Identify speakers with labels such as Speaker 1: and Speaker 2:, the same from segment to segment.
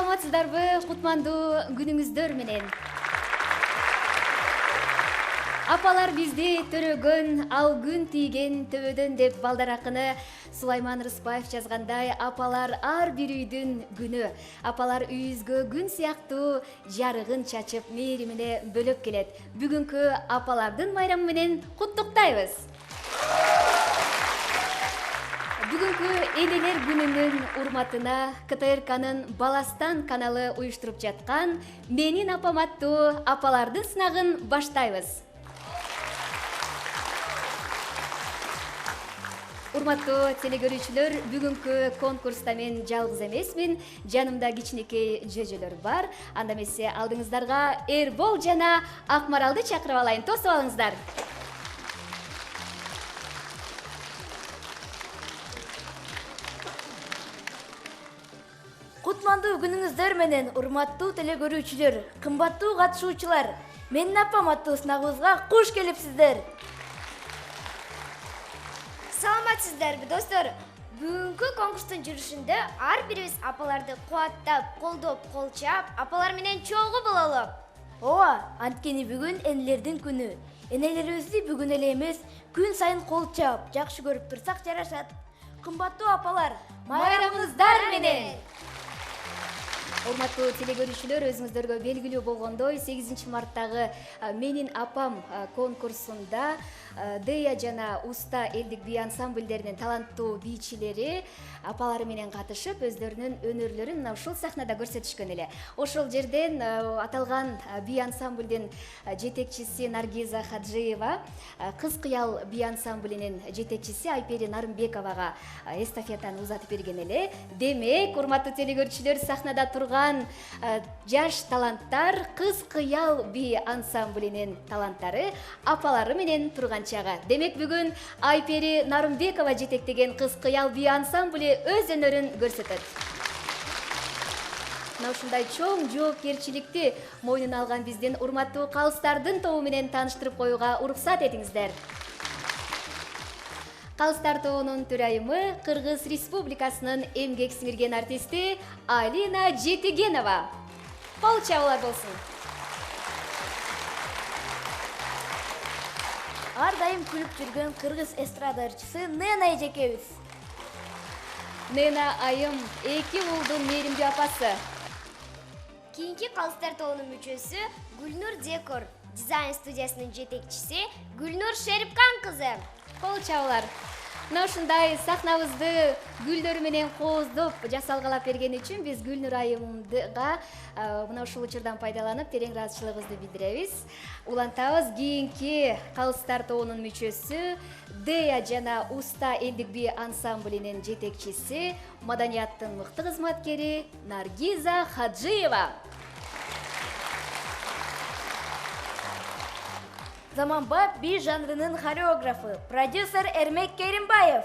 Speaker 1: Саламатсыздарбы, кутмандуу күнүңүздөр менен. Апалар бизди төрөгөн, ал күн тийген төбөдөн деп балдар акыны Сулайман Рыспаев жазгандай, апалар ар бир үйдүн күнү. Апалар үйүбүзгө күн сыяктуу жарыгын чачып, мээримине бөлөп келет. Бүгүнкү апалардын майрамы менен куттуктайбыз. Бүгүнкү энелер күнүнүн урматына КТРКнын Баластан каналы уюштуруп жаткан «Менин апам» аттуу апалардын сынагын баштайбыз. Урматтуу телекөрүүчүлөр, бүгүнкү конкурста мен жалгыз эмесмин. Жанымда кичинекей жөжөлөр бар. Анда эмесе алдыңыздарга Эрбол жана Акмаралды чакырып алайын. Тосуп алыңыздар.
Speaker 2: Кутмандуу күнүңүздөр менен урматтуу телекөрүүчүлөр, кымбаттуу катышуучулар, «Менин апам» аттуу сынагыбызга куш келипсиздер.
Speaker 3: Саламатсыздарбы, достор. Бүгүнкү конкурстун жүрүшүндө ар бирибиз апаларды кубаттап, колдоп, кол чаап, апалар менен чогуу бололу.
Speaker 2: Ооба, анткени бүгүн энелердин күнү. Энелерибизди бүгүн эле эмес, күн сайын кол чаап, жакшы көрүп турсак жарашат. Кымбаттуу апалар, майрамыңыздар менен.
Speaker 1: Урматтуу телекөрүүчүлөр, өзүңүздөргө белгилүү болгондой, 8 марттагы «Менин апам» конкурсунда Дея жана Уста элдик бий ансамбльдеринин таланттуу бийчилери апалары менен катышып, өздөрүнүн өнөрлөрүн мына ушул сахнада көрсөтүшкөн эле. Ошол жерден аталган бий ансамбльдин жетекчиси Наргиза Хаджиева, Кыз кыял бий ансамблинин жетекчиси Айпери Нарымбековага эстафетаны узатып берген эле. Демек, урматтуу телекөрүүчүлөр, сахнада турган жаш таланттар Кыз кыял бий ансамблинин таланттары апалары менен турган чагы. Демек, бүгүн Айпери Нарымбекова жетектеген Кыз кыял бий ансамбли өз өнөрүн көрсөтөт. Мына ушундай чоң жоопкерчиликти мойнуна алган биздин урматтуу калыстардын тобу менен тааныштырып коюуга уруксат этиңиздер. Калыстар тобунун төрайымы Кыргыз Республикасынын эмгек сиңирген артисти Алина Жетигенова. Кол чабуулар болсун.
Speaker 2: Ар дайым күлүп жүргөн кыргыз эстрада ырчысы Нена эжекебиз.
Speaker 1: Нена айым, эки уулдун мээримдүү апасы.
Speaker 3: Кийинки калыстар тобунун мүчөсү Гүлнур Декор, дизайн студиясынын жетекчиси Гүлнур Шерипкан кызы.
Speaker 1: Кол чабуулар. Мына ушундай сахнабызды гүлдөр менен кооздоп жасалгалап берген үчүн биз Гүлнур айымга мына ушул учурдан пайдаланып терең ыраазычылыгыбызды билдиребиз. Улантабыз, кийинки калыстар тобунун мүчөсү Дея жана Уста элдик бий ансамблинин жетекчиси, маданияттын мыкты кызматкери Наргиза Хаджиева.
Speaker 2: Заманбап бий жанрынын хореографы, продюсер Эрмек Керимбаев.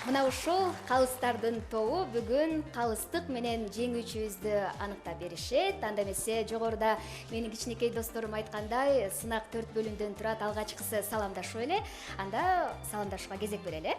Speaker 1: Мына ушул калыстардын тобу бүгүн калыстык менен жеңүүчүбүздү аныктап беришет. Анда эмесе жогоруда менин кичинекей досторум айткандай, сынак 4 бөлүмдөн турат. Алгачкысы саламдашуу эле. Анда саламдашууга кезек берели.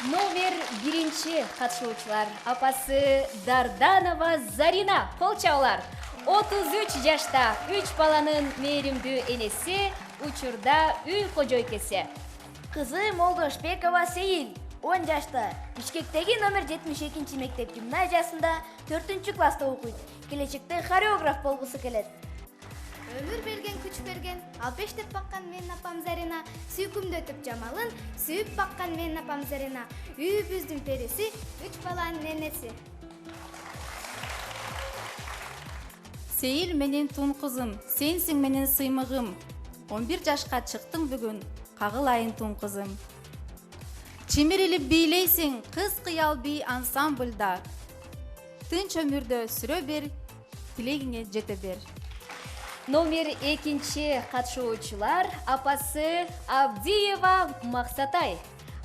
Speaker 1: Номер 1 катышуучулар, апасы Дарданова Зарина. Кол чабуулар. 33 жашта 3 баланын мээримдүү энеси, учурда үй кожойкеси.
Speaker 2: Кызы Молдошбекова Сейил, 10 жашта, Бишкектеги номер 72 мектеп гимназиясында 4-класста окуйт. Келечекте хореограф болгусу келет.
Speaker 4: Өмүр берген, күч берген, алпеш деп баккан менин апам Зарина, сүйкүмдөтүп жамалын, сүйүп баккан менин апам Зарина, үйүбүздүн периси, 3 баланын энеси.
Speaker 5: Сейил менин тун кызым, сенсиң менин сыймыгым. 11 жашка чыктың бүгүн, кагылайын тун кызым. Чимирилип бийлейсиң, Кыз кыял бий ансамбльда. Тынч өмүрдө сүрө бер, тилегиңе жете бер.
Speaker 1: Номер 2 катышуучулар, апасы Абдиева Максатай.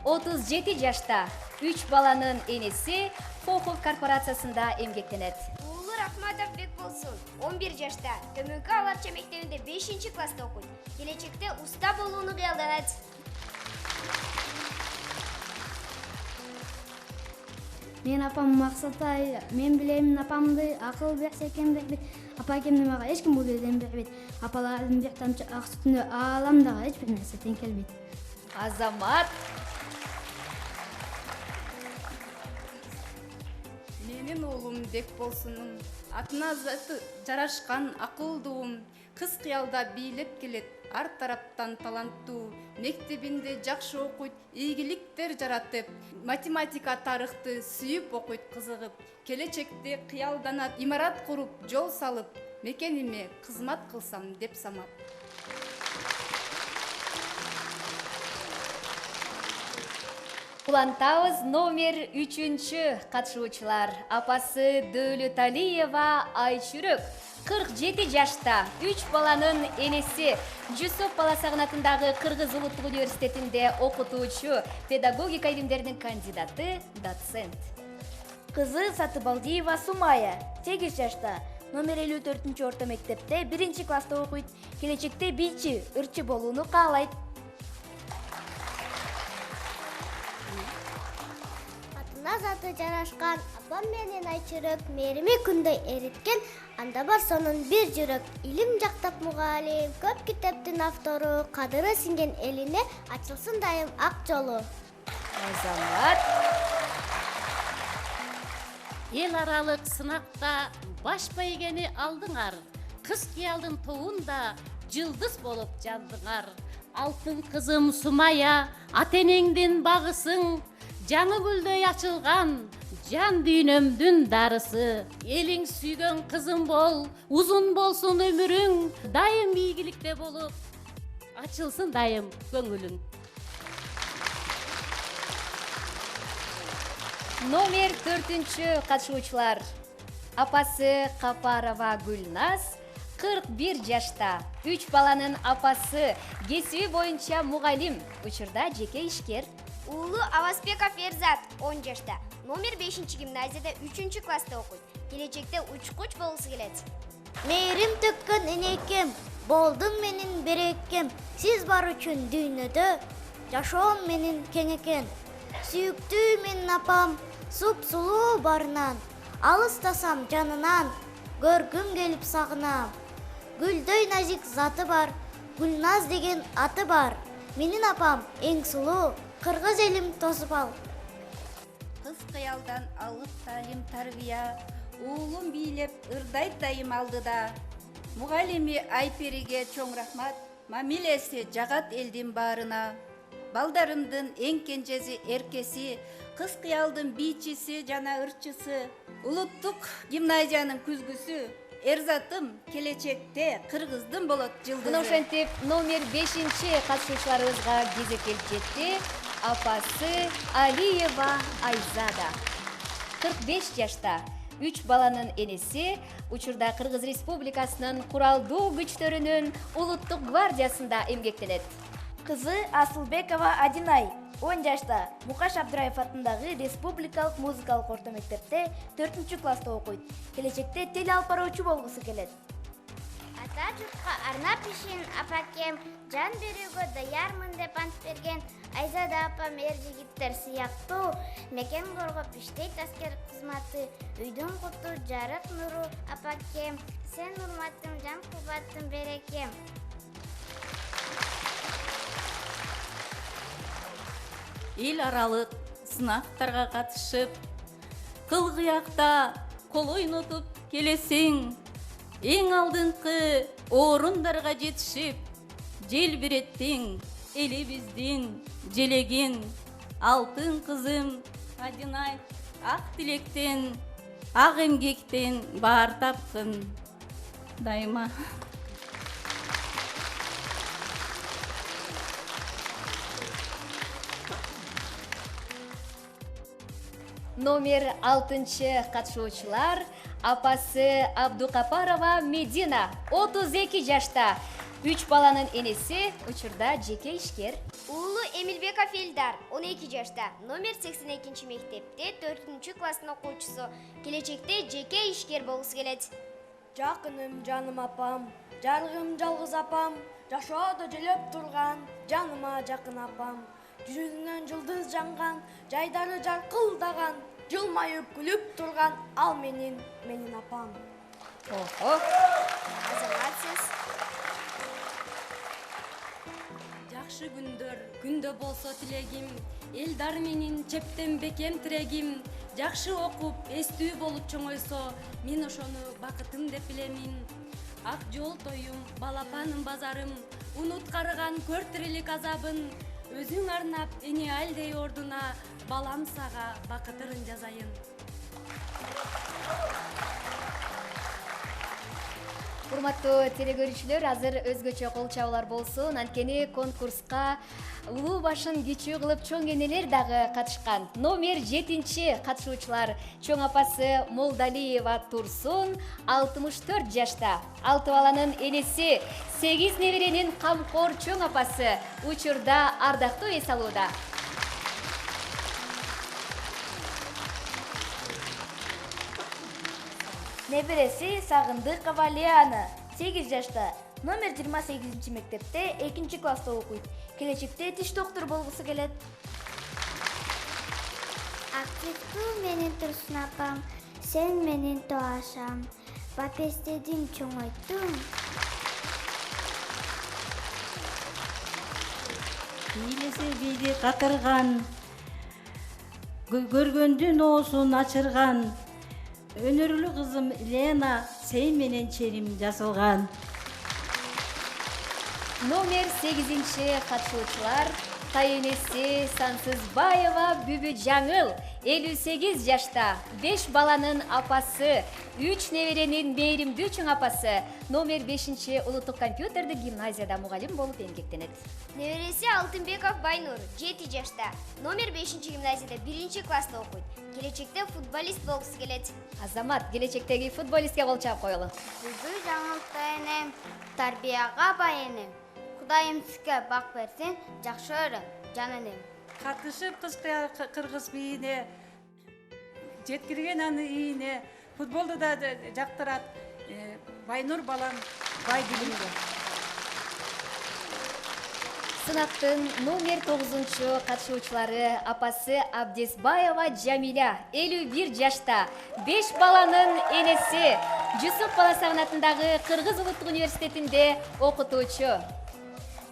Speaker 1: 37 жашта, 3 баланын энеси, Хохов корпорациясында эмгектенет.
Speaker 3: Уулу Рахматов Бекболсун, 11 жашта, Төмөнкү Аларча мектебинде 5-класста окуйт. Келечекте уста болууну кыялданат.
Speaker 4: Мен апам Максатай, мен билемин апамды акыл берсе экен бербейт. Апа экемди мага эч ким бул жерден бербейт. Апалардын бир тамчы ак сүтүнө ааламдагы эч бир нерсе тең келбейт.
Speaker 1: Азамат.
Speaker 5: Менин уулум Бекболсунун атына заты жарашкан акылдуум, кыз кыялда бийлеп келет, ар тараптан таланттуу, мектебинде жакшы окуйт, ийгиликтер жаратып, математика, тарыхты сүйүп окуйт, кызыгып, келечекте кыялданат, имарат куруп, жол салып, мекениме кызмат кылсам деп самап.
Speaker 1: Улантабыз номер 3-чү катышуучулар. Апасы Дөөлөталиева Айчүрөк 47 жашта, 3 баланын энеси, Жусуп Бала Сагынатындагы Кыргыз Улуттук университетинде окутуучу, педагогика илимдеринин кандидаты, доцент.
Speaker 2: Кызы Сатыбалдиева Сумая 8 жашта, номер 54 орто мектепте 1 класста окуйт, келечекте бийчи, ырчы болууну каалайт.
Speaker 3: Атына заты жарашкан апам менен Айчүрөк мээрими күндөй эриткен, анда бар сонун бир жүрөк. Илим жактап мугалим, көп китептин автору, кадыры сиңген элине ачылсын дайым ак жолу.
Speaker 1: Азамат.
Speaker 6: Эл аралык сынакта баш байгени алдыңар, кыз кыялдын тобунда жылдыз болуп жандыңар. Алтын кызым Сумая, ата-энеңдин багысың, жаңы гүлдөй ачылган, жан дүйнөмдүн дарысы. Элиң сүйгөн кызым бол, узун болсун өмүрүң, дайым ийгиликте болуп, ачылсын дайым көңүлүң.
Speaker 1: Номер 4-чү катышуучулар. Апасы Капарова Гүлназ 41 жашта, 3 баланын апасы, кесиби боюнча мугалим, учурда жеке ишкер.
Speaker 3: Уулу Авазбеков Эрзат 10 жашта, номер 5 гимназияда 3 класста окуйт. Келечекте учкуч болгусу келет.
Speaker 7: Мээрим төккөн энекем, болдуң менин берекем. Сиз бар үчүн дүйнөдө, жашоом менин кең экен. Сүйүктүү менин апам, суп-сулуу барынан, алыстасам жанынан, көргүм келип сагынам. Гүлдөй назик заты бар, Гүлназ деген аты бар. Менин апам эң сулуу, кыргыз элим тосуп ал.
Speaker 8: Кыз кыялдан алып талим тарбия, уулум бийлеп ырдайт дайым алдыда. Мугалими Айпериге чоң рахмат, мамилеси жагат элдин баарына. Балдарымдын эң кенжеси эркеси, кыз кыялдын бийчиси жана ырчысы, улуттук гимназиянын күзгүсү. Эрзатым келечекте кыргыздын болот жылдызы.
Speaker 1: Мына ошентип номер 5-чи катышуучуларыбызга кезек келип жетти. Апасы Алиева Айзада 45 жашта, 3 баланын энеси, учурда Кыргыз Республикасынын куралдуу күчтөрүнүн улуттук гвардиясында эмгектенет.
Speaker 2: Кызы Асылбекова Адинай 10 жашта, Мукаш Абдыраев атындагы Республикалык музыкалык орто мектепте 4 класста окуйт. Келечекте теле алып баруучу болгусу келет.
Speaker 3: Ата журтка арнап ишин апакем, жан берүүгө даярмын деп ант берген. Айзада апам эр жигиттер сыяктуу, мекен коргоп иштейт аскер кызматы. Үйдүн куту жарык нуру апакем, сен урматтым, жан кубаттым берекем.
Speaker 5: Эл аралык сынактарга катышып, кылгыякта кол ойнотуп келесиң, эң алдыңкы орундарга жетишип, желбиреттиң элибиздин желегин. Алтын кызым Адинай ак тилектен, ак эмгектен баар тапкын дайыма.
Speaker 1: Номер 6-чы катышуучулар. Апасы Абдукапарова Медина 32 жашта, 3 баланын энеси, учурда жеке ишкер.
Speaker 3: Уулу Эмилбеков Элдар 12 жашта, номер 82 мектепте 4 класстын окуучусу. Келечекте жеке ишкер болгусу келет.
Speaker 2: Жакыным жаным апам, жарыгым жалгыз апам, жашоодо желеп турган жаныма жакын апам. Жүзүнөн жылдыз жанган, жайдары жаркылдаган, жылмайып күлүп турган ал менин апам.
Speaker 1: Ого.
Speaker 3: Азаматсыз.
Speaker 9: Жакшы күндө болсо тилегим, элдар менин чептен бекем тирегим. Жакшы окуп, эстүү болуп чоңойсо, мен ошону бакытым деп билемин. Ак жол тоюм, балапаным базарым, унут карыган көр тирилик азабын. Өзүң арнап, эне алдей ордуна, балам сага бакытырын жазайын.
Speaker 1: Урматтуу телекөрүүчүлөр, азыр өзгөчө кол чабуулар болсун. Анткени конкурска улуу башын кичүү кылып чоң энелер дагы катышкан. Номер 7-чи катышуучулар чоң апасы Молдалиева Турсун 64 жашта. 6 баланын энеси, 8 неберенин камкор чоң апасы учурда ардактуу эс алууда.
Speaker 2: Небереси Сагындык Кавалиана 8 жашта. Номер 28 мектепте 2 класста окуйт. Келечекте тиш доктор болгусу келет.
Speaker 3: Активдүү менин Турсун апам, сен менин тоашам. Бапестедиң чоңойттуң.
Speaker 10: Бийлесе биди катырган, көргөндүн оосун ачырган. Өнөрлүү кызым Лена, сен менен черим жасалган.
Speaker 1: Номер 8-чи катышуучулар Тайенеси Сансызбаева Бүбү Жаңыл 58 жашта. 5 баланын апасы, 3 неберенин мээримдүү чоң апасы. Номер 5-чи улуттук компьютердик гимназияда мугалим болуп эмгектенет.
Speaker 3: Небереси Алтынбеков Байнур 7 жашта. Номер 5-чи гимназияда 1 класста окуйт. Келечекте футболист болгусу келет.
Speaker 1: Азамат, келечектеги футболистке кол чаап койгула.
Speaker 3: Бүбү Жаңыл тайенем, тарбияга байенем. Кудайым сизге бак берсин, жакшы өрөм, жан энем.
Speaker 11: Катышып кыргыз бийине, жеткирген аны ийине, футболду да жактырат. Байнур балам бай билимге.
Speaker 1: Сынактын номер 9-чу катышуучулары апасы Абдесбаева Жамиля 51 жашта. 5 баланын энеси, Жусуп Баласагын атындагы Кыргыз улуттук университетинде окутуучу.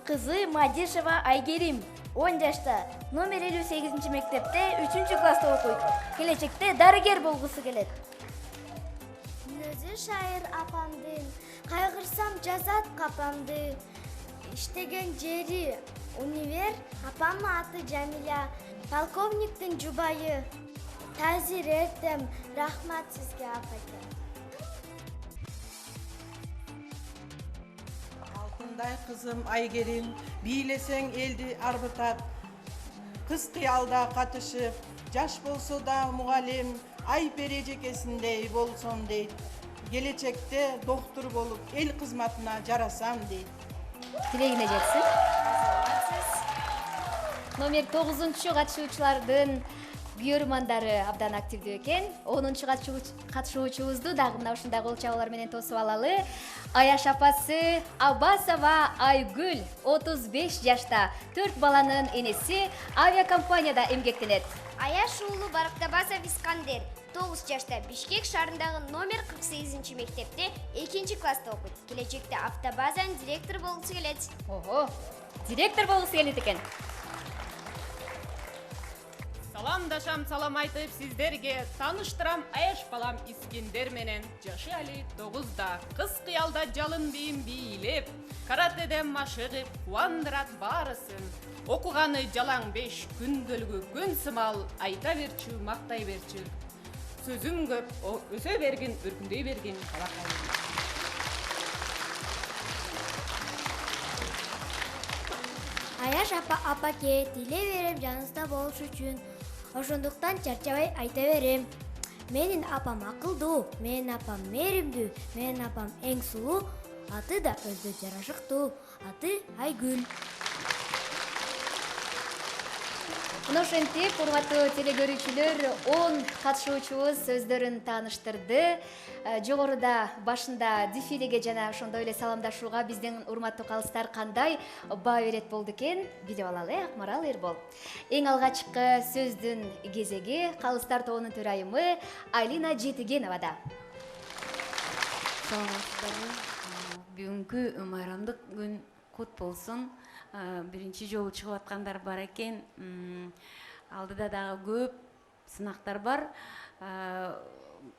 Speaker 2: Кызы Мадишева Айгерим 10 жашта. Номер 58 мектепте 3 класста окуйт. Келечекте дарыгер болгусу келет.
Speaker 3: Өзү шайыр апамдын, кайгырсам жазат капамды. Иштеген жери универ, апамдын аты Жамиля, полковниктин жубайы. Тазир эртем, рахмат сизге апаке.
Speaker 12: Алтындай кызым Айгерим, бийлесең элди арбытат. Кыз кыялда катышып, жаш болсо да мугалим, ай пережекесиндей болсом дейт. Келечекте доктор болуп, эл кызматына жарасам дейт.
Speaker 1: Тилегине жетсин. Номер 9-чу катышуучулардын күйөрмандары абдан активдүү экен. 10-чу катышуучубузду дагы мына ушундай кол чабуулар менен тосуп алалы. Аяш апасы Абасова Айгүл 35 жашта. 4 баланын энеси, авиакомпанияда эмгектенет.
Speaker 3: Аяш уулу Барактабасов Искандер 9 жашта. Бишкек шаарындагы номер 48 мектепте 2 класста окуйт. Келечекте автобазанын директор болгусу келет.
Speaker 1: Ого, директор болгусу келет экен.
Speaker 13: Саламдашам, салам айтып сиздерге, таныштырам Аяш балам Искендер менен. Жашы али 9да, кыз кыялда жалын бийим бийлеп, каратеден машыгып, кубандырат баарысын. Окуганы жалаң 5 күндөлгү күн сымал, айта берчү, мактай берчү. Сөзүм көп, өсө бергин, өркүндөй бергин, балакайым.
Speaker 4: Аяш апаке, тиле берем жаныңызда болуш үчүн. Ошондуктан чарчабай айта берем. Менин апам акылдуу, менин апам мээримдүү, менин апам эң сулуу, аты да өзү жарашыктуу, аты Айгүл.
Speaker 1: Мына ошентип, урматтуу телегөрүүчүлөр, 10 катышуучубуз өздөрүн тааныштырды. Жогоруда башында дефилеге жана ошондой эле саламдашууга биздин урматтуу калыстар кандай баа берет болду экен, билип алалы, Акмарал, Эрбол. Эң алгачкы сөздүн кезеги калыстар тобунун төрайымы Алина Жетигеновада.
Speaker 14: Саламатсыздарбы? Бүгүнкү майрамдык күн кут болсун. Биринчи жолу чыгып аткандар бар экен. Алдыда дагы көп сынактар бар.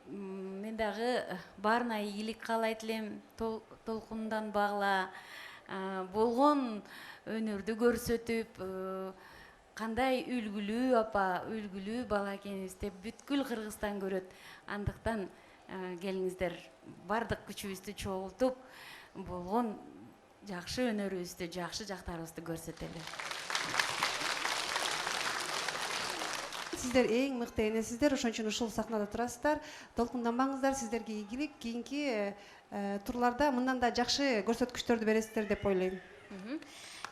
Speaker 14: Мен дагы баарына ийгилик каалайт элем. Толкундан багла, болгон өнөрдү көрсөтүп, кандай үлгүлүү апа, үлгүлүү бала экенибиз деп бүткүл Кыргызстан көрөт. Андыктан келиңиздер, бардык күчүбүздү чогултуп, болгон жакшы өнөрүбүздү, жакшы жактарыбызды көрсөтөлү.
Speaker 15: Сиздер эң мыкты энесиздер, ошон үчүн ушул сахнада турасыздар. Толкунданбаңыздар, сиздерге ийгилик, кийинки турларда мындан да жакшы көрсөткүчтөрдү бересиздер деп ойлойм.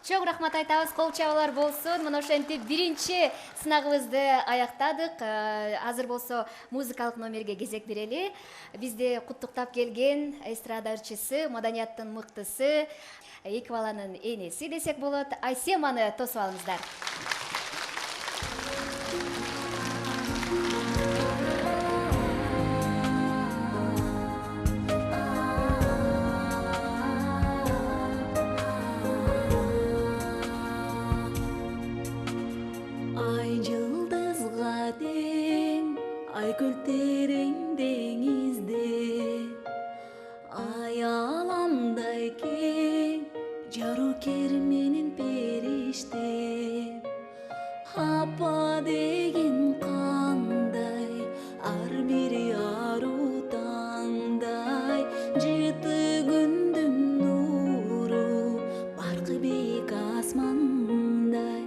Speaker 1: Чоң рахмат айтабыз, кол чабуулар болсун. Мына ошентип биринчи сынагыбызды аяктадык. Азыр болсо музыкалык номерге кезек берели. Бизди куттуктап келген эстрада ырчысы, маданияттын мыктысы, эки баланын энеси десек болот, Айсеманы тосуп алыңыздар.
Speaker 16: Айкөл терең деңизде, аяламдай кең, жарукер менен периште. Апа деген кандай, ар бири ару таңдай, жыты күндүн нуру, баркы бийик асмандай.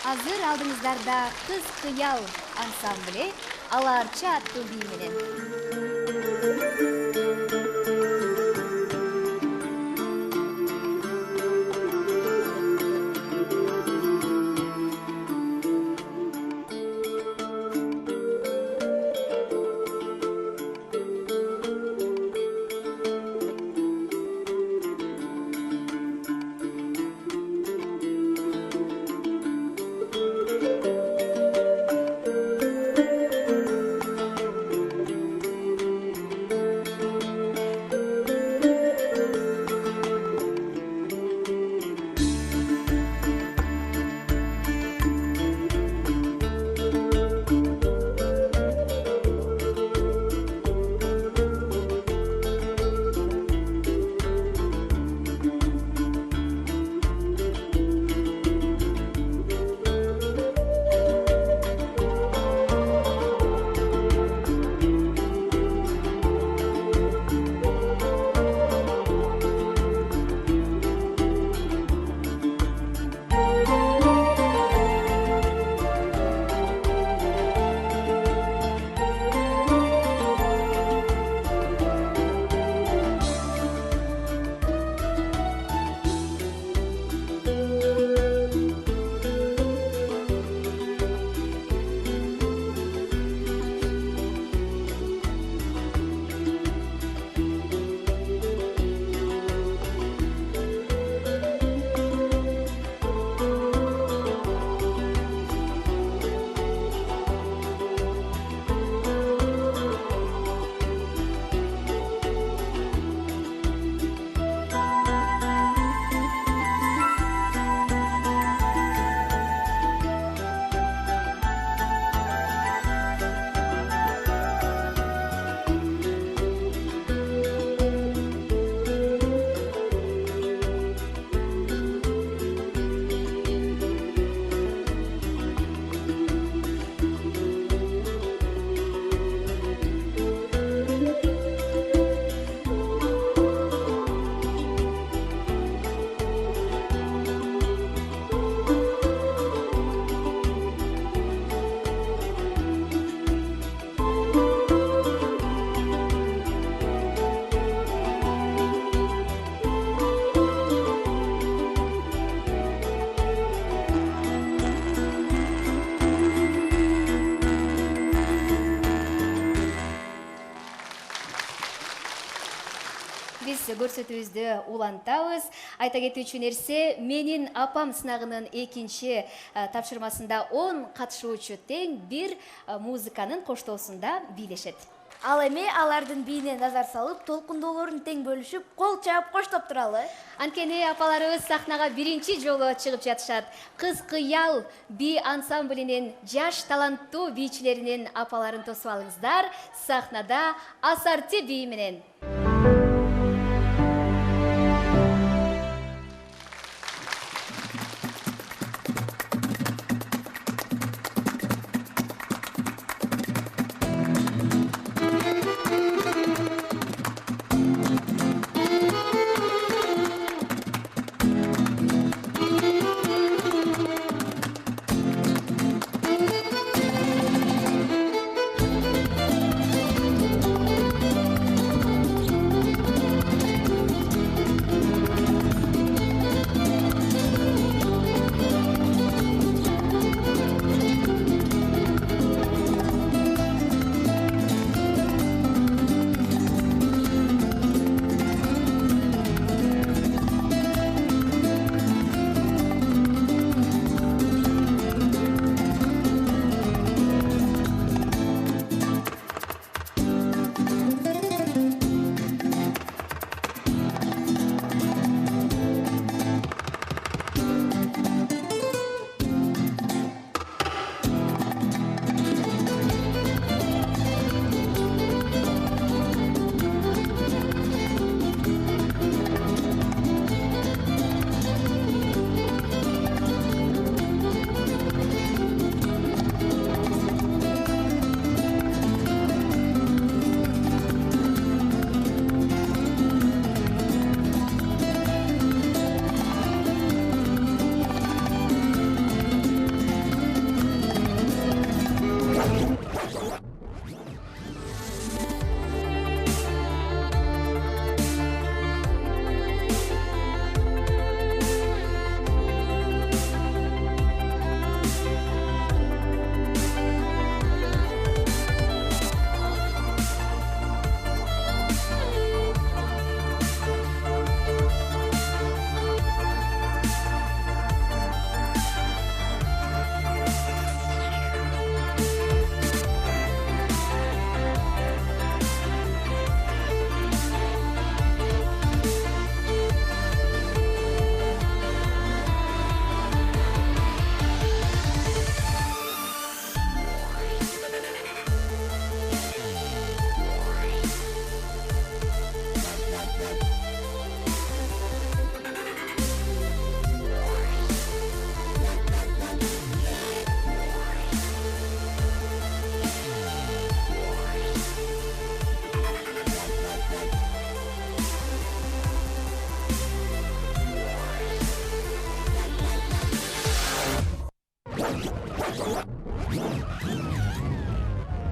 Speaker 1: Азыр алдыңыздарда Кыз кыял ансамблі Аларча аттуу бий менен. көрсөтүүбүздү улантабыз. Айта кетүүчү нерсе, менин апам сынагынын экинчи тапшырмасында 10 катышуучу тең бир музыканын коштоосунда бийлешет.
Speaker 2: Ал эми алардын бийине назар салып, толкундоолорун тең бөлүшүп, кол чаап коштоп туралы.
Speaker 1: Анткени апаларыбыз сахнага биринчи жолу чыгып жатышат. Кыз кыял би ансамблинин жаш таланттуу бийчилеринин апаларын тосуп алыңыздар. Сахнада Асарти бии менен.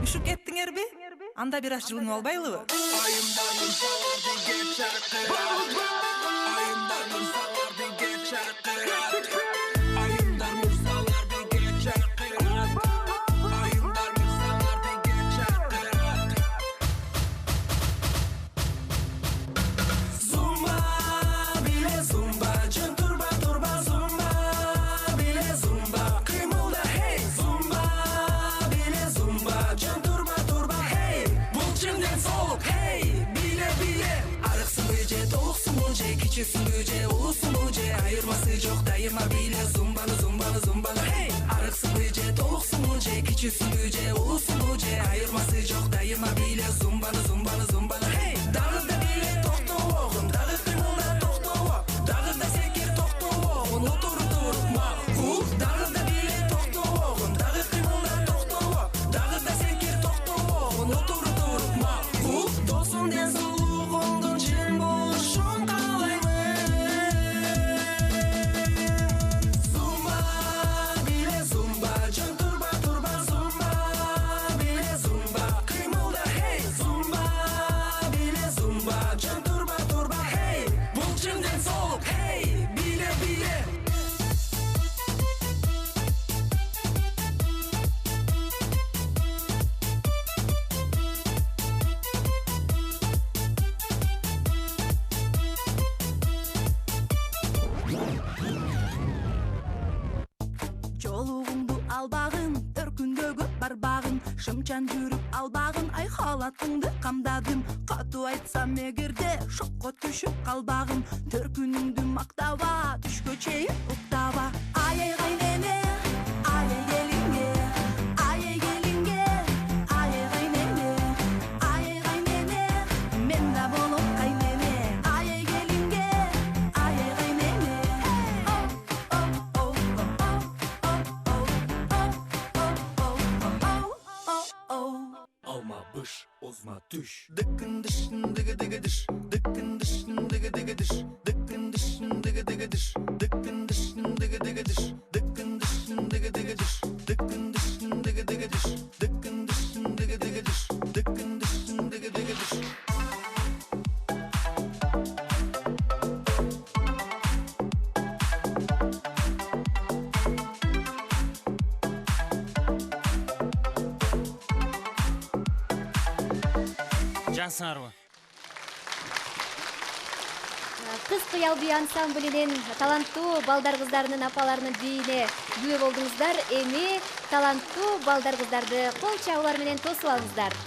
Speaker 17: Üşük ettiңерби? Анда бир аш жылынып албайлыбы?
Speaker 18: Küçüsünüce, ulusumuce, ayırması çok daima bile zumbanı zumbanı zumbanı hey. Arıksınıce, toluksumuce, küçüsünüce, ulusumuce, ayırması çok daima bile zumbanı zumbanı zumbanı hey. Dağı da bile toktu oğun, dağı kımılda toktu oğun, dağı da sekir toktu oğun, otur durma kul. Dağı da bile toktu oğun, dağı kımılda toktu oğun, dağı da sekir toktu oğun, otur durma kul. Dosun den soluğundan çin boşun kalay. Hey арбагың шымчан жүрүп албагың ай халатыңды камдадым катуу айтсам эгерде шокко түшүп калбагым төркүнүңдү мактаба түшкө чейин уктаба ай кайнене ай келиңе ай келиңе ай кайнене ай кайнене мен да болом кайнене ай келиңе ай кайнене
Speaker 19: Alma bış, ozma düş.
Speaker 18: dıkkın dışın dıgı dıgı dış dıkkın dışın dıgı dıgı dış dıkkın dışın dıgı dıgı dış dıkkın dışın dıgı dıgı dış dıkkın dışın dıgı dıgı dış dıkkın dışın dıgı dıgı dış dıkkın dışın dıgı dıgı dış dıkkın dışın dıgı dıgı dış
Speaker 19: Жансыңарбы?
Speaker 1: Кыз кыял би ансамблинин таланттуу балдар кыздарынын апаларынын бийине күбө болдуңуздар. Эми таланттуу балдар кыздарды кол чабуулар менен тосуп алыңыздар.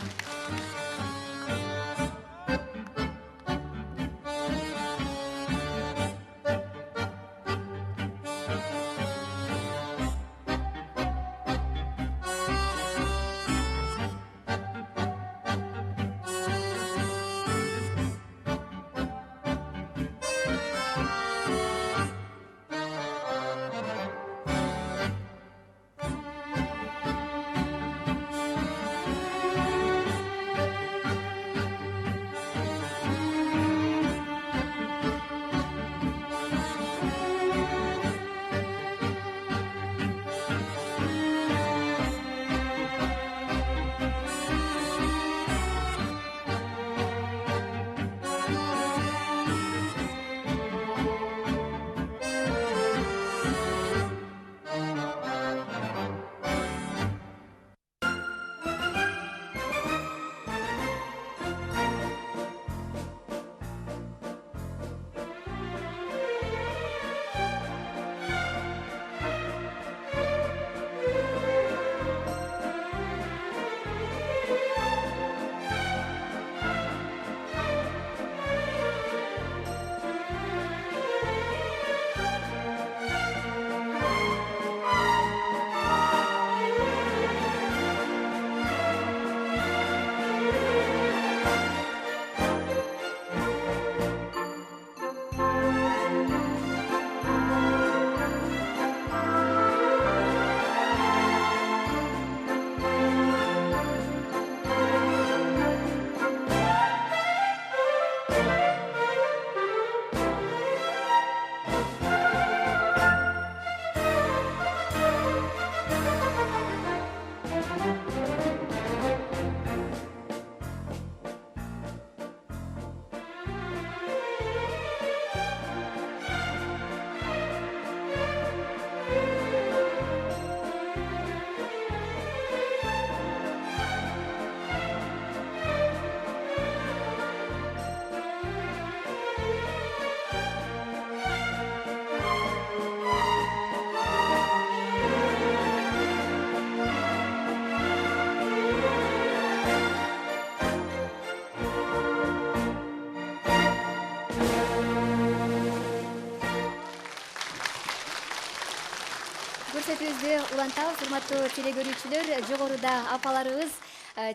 Speaker 1: Көрсөтүүбүздү улантабыз, урматтуу телегөрүүчүлөр. Жогоруда апаларыбыз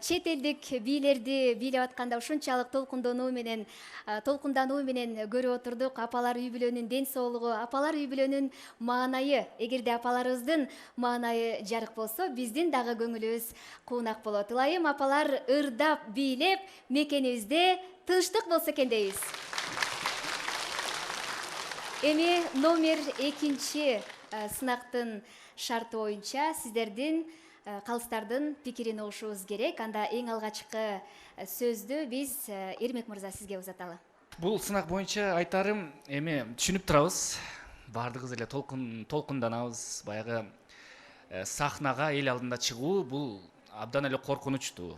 Speaker 1: чет элдик бийлерди бийлеп атканда ушунчалык толкундануу менен көрүп отурдук. Апалар үй бүлөнүн ден соолугу, апалар үй бүлөнүн маанайы. Эгерде апаларыбыздын маанайы жарык болсо, биздин дагы көңүлүбүз куунак болот. Ылайым апалар ырдап бийлеп мекенибизде тынчтык болсо экен дейбиз. Эми номер 2 сынактын шарты боюнча сиздердин калыстардын пикирин угушубуз керек. Анда эң алгачкы сөздү биз Эрмек мырза сизге узаталы.
Speaker 20: Бул сынак боюнча айтарым, эми түшүнүп турабыз. Бардыгыбыз эле толкунданабыз. Баягы сахнага эл алдында чыгуу бул абдан эле коркунучтуу.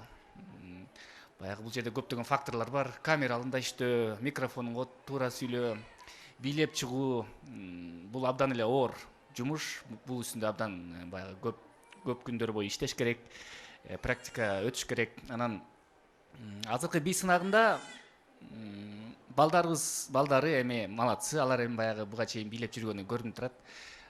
Speaker 20: Баягы бул жерде көптөгөн факторлор бар. Камера алдында иштөө, микрофонго туура сүйлөө, бийлеп чыгуу бул абдан эле оор жумуш. Бул үстүндө абдан баягы көп күндөр бою иштеш керек. практика өтүш керек. Анан азыркы би сынагында балдары эми малатсы, алар эми баягы буга чейин бийлеп жүргөнү көрүнүп турат.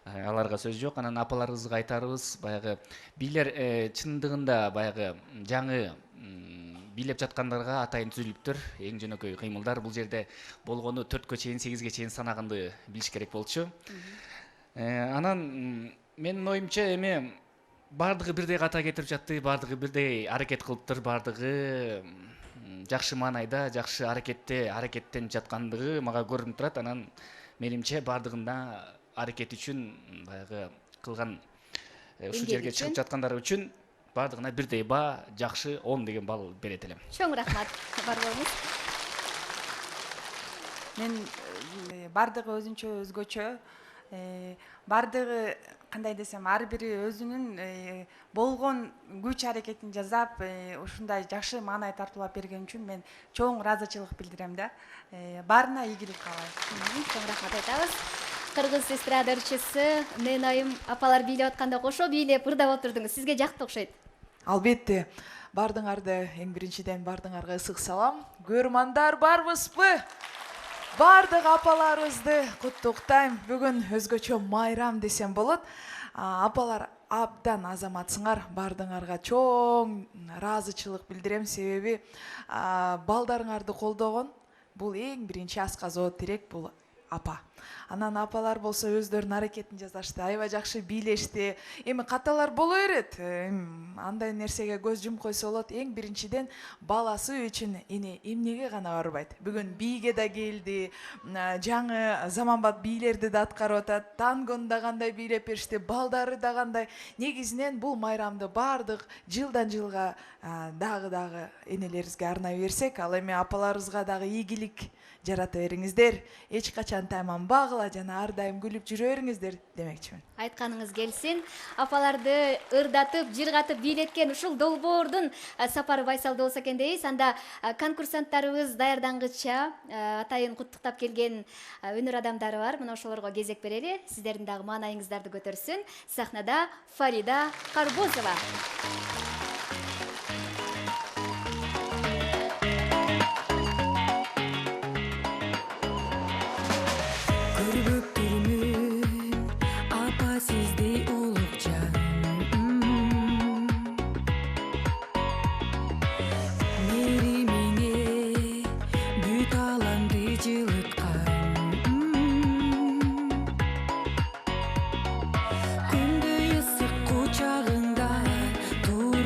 Speaker 20: Аларга сөз жок. Анан апаларыбызга айтарыбыз, баягы бийлер чындыгында баягы жаңы бийлеп жаткандарга атайын түзүлүптүр. Эң жөнөкөй кыймылдар. Бул жерде болгону 4-кө чейин, 8-ге чейин санаганды билиш керек болчу. Анан менин оюмча эми бардыгы бирдей ката кетирип жатты, бардыгы бирдей аракет кылыптыр, бардыгы жакшы маанайда, жакшы аракеттенип жаткандыгы мага көрүнүп турат. Анан менимче бардыгында аракет үчүн баягы кылган ушул жерге чыгып жаткандары үчүн бардыгына бирдей баа, жакшы 10 деген балл берет элем.
Speaker 1: Чоң рахмат. Бар болуңуз.
Speaker 21: Мен бардыгы өзүнчө өзгөчө, бардыгы кандай десем, ар бири өзүнүн болгон күч аракетин жасап, ушундай жакшы маанай тартуулап берген үчүн мен чоң ыраазычылык билдирем да. Баарына ийгилик каалайм.
Speaker 1: Чоң рахмат айтабыз. Кыргыз эстрада ырчысы Ненайым апалар бийлеп атканда кошо бийлеп ырдап отурдуңуз. Сизге жакты окшойт.
Speaker 22: Албетте, бардыңарды эң биринчиден бардыңарга ысык салам. Көрмандар барбызбы? Бардык апаларыбызды куттуктайм. Бүгүн өзгөчө майрам десем болот. Апалар абдан азаматсыңар. Бардыңарга чоң ыраазычылык билдирем, себеби балдарыңарды колдогон бул эң биринчи асказоо тирек бул апа. Анан апалар болсо өздөрүнүн аракетин жасашты, аябай жакшы бийлешти. Эми каталар боло берет. Андай нерсеге көз жум койсо болот. Эң биринчиден баласы үчүн эмнеге гана барбайт. Бүгүн бийге да келди, жаңы заманбап бийлерди да аткарып атат. Тангону да кандай бийлеп беришти, балдары да кандай. Негизинен бул майрамды бардык жылдан жылга дагы энелерибизге арнай берсек, ал эми апаларыбызга дагы ийгилик жарата бериңиздер. Эч качан тайманбагыла жана ар дайым күлүп жүрө бериңиздер демекчимин.
Speaker 1: Айтканыңыз келсин. Апаларды ырдатып, жыргатып бийлеткен ушул долбоордун сапары байсалдуу болсо экен дейбиз. Анда конкурсанттарыбыз даярдангыча атайын куттуктап келген өнөр адамдары бар. Мына ошолорго кезек берели. Сиздердин дагы маанайыңыздарды көтөрсүн. Сахнада Фарида Карбозова.
Speaker 16: Күндү ысык кучагыңда тур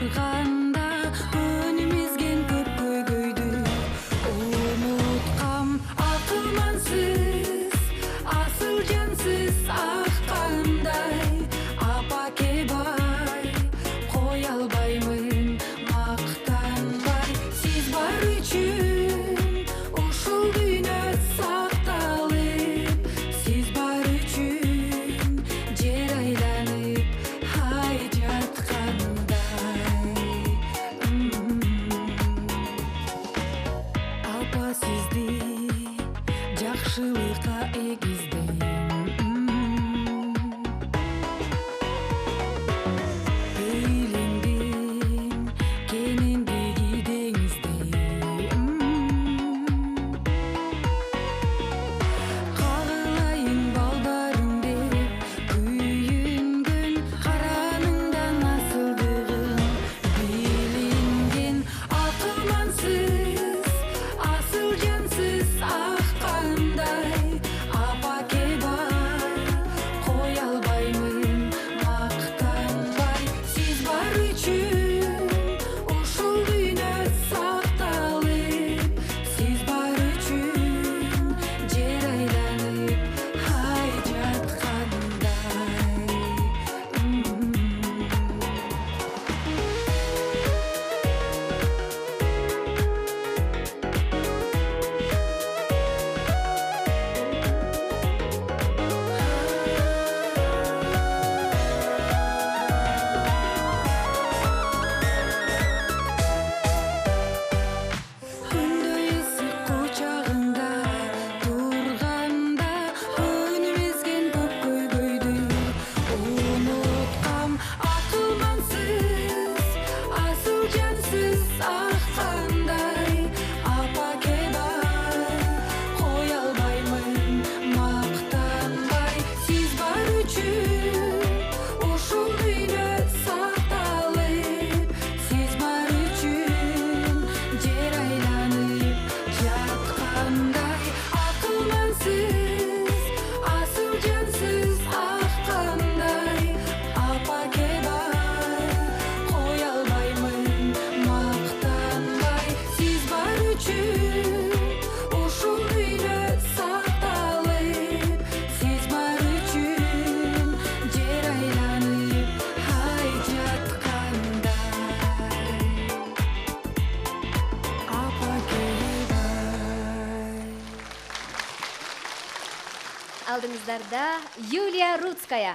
Speaker 1: Назарда Юлия Рудская.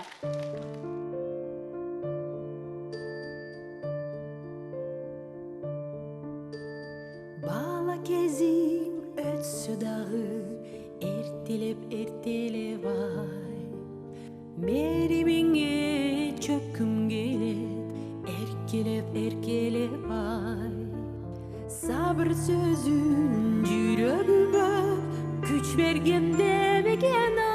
Speaker 16: Бала кезим өтсө дагы эртелеп ай меримиңе чөккүм келет эркелеп ай сабыр сөзүн жүрөгүмө күч бергенде мекен ай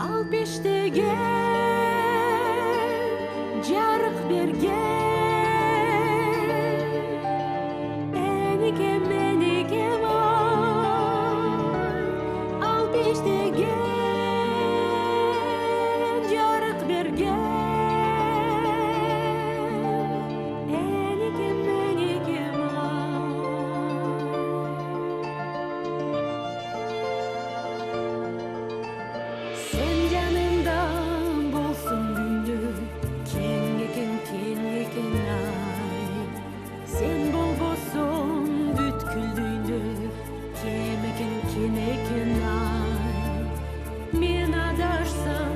Speaker 16: ал пештеге жарык берген Меникем ай, ал пештеген жарык берген. Меникем ай. Сен жанымда болсун күндө, кең экен ай. Сен болбосоң кен экен ай мен адашсам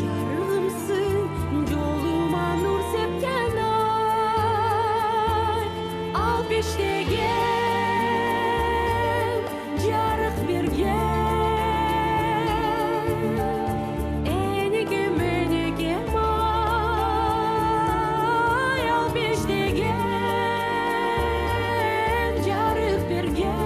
Speaker 16: жарымсың жолума нур сепкен ай ал пештеген жарык берген энекем ай ал пештеген жарык берген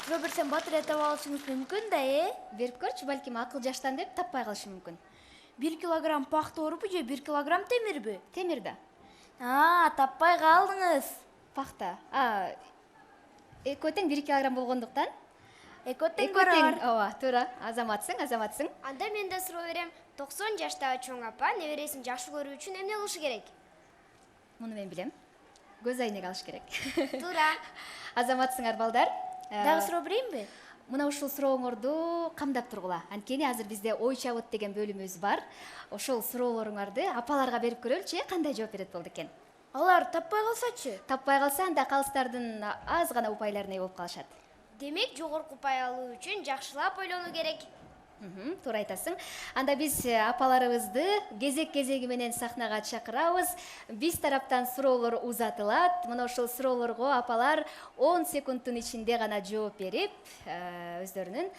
Speaker 2: Тура берсем батыр этеп алышыңыз мүмкүн да,
Speaker 1: Берип көрчү, балким акыл жаштан деп таппай калышы мүмкүн.
Speaker 2: 1 килограмм пах тоорубу же 1 килограмм темирби?
Speaker 1: Темир да.
Speaker 2: Таппай калдыңыз.
Speaker 1: Пахта. Экөө тең 1 килограмм болгондуктан.
Speaker 2: Экөө тең барабар.
Speaker 1: Ооба, туура. Азаматсың.
Speaker 3: Анда мен да суроо берем. 90 жаштагы чоң апа небересин жакшы көрүү үчүн эмне кылышы керек?
Speaker 1: Муну мен билем. Көз айнек алыш керек.
Speaker 3: Туура.
Speaker 1: Азаматсыңар балдар.
Speaker 2: Дагы суроо берейинби?
Speaker 1: Мына ушул сурооңорду камдап тургула. Анткени азыр бизде ой чабыт деген бөлүмүбүз бар. Ошол суроолоруңарды апаларга берип көрөлүчү, кандай жооп берет болду экен.
Speaker 2: Алар таппай калсачы?
Speaker 1: Таппай калса, анда калыстардын аз гана упайларына болуп калышат.
Speaker 3: Демек, жогорку упай алуу үчүн жакшылап ойлонуу керек.
Speaker 1: Туура айтасың. Анда биз апаларыбызды кезек-кезеги менен сахнага чакырабыз. Биз тараптан суроолор узатылат. Мына ошол суроолорго апалар 10 секундтун ичинде гана жооп берип, өздөрүнүн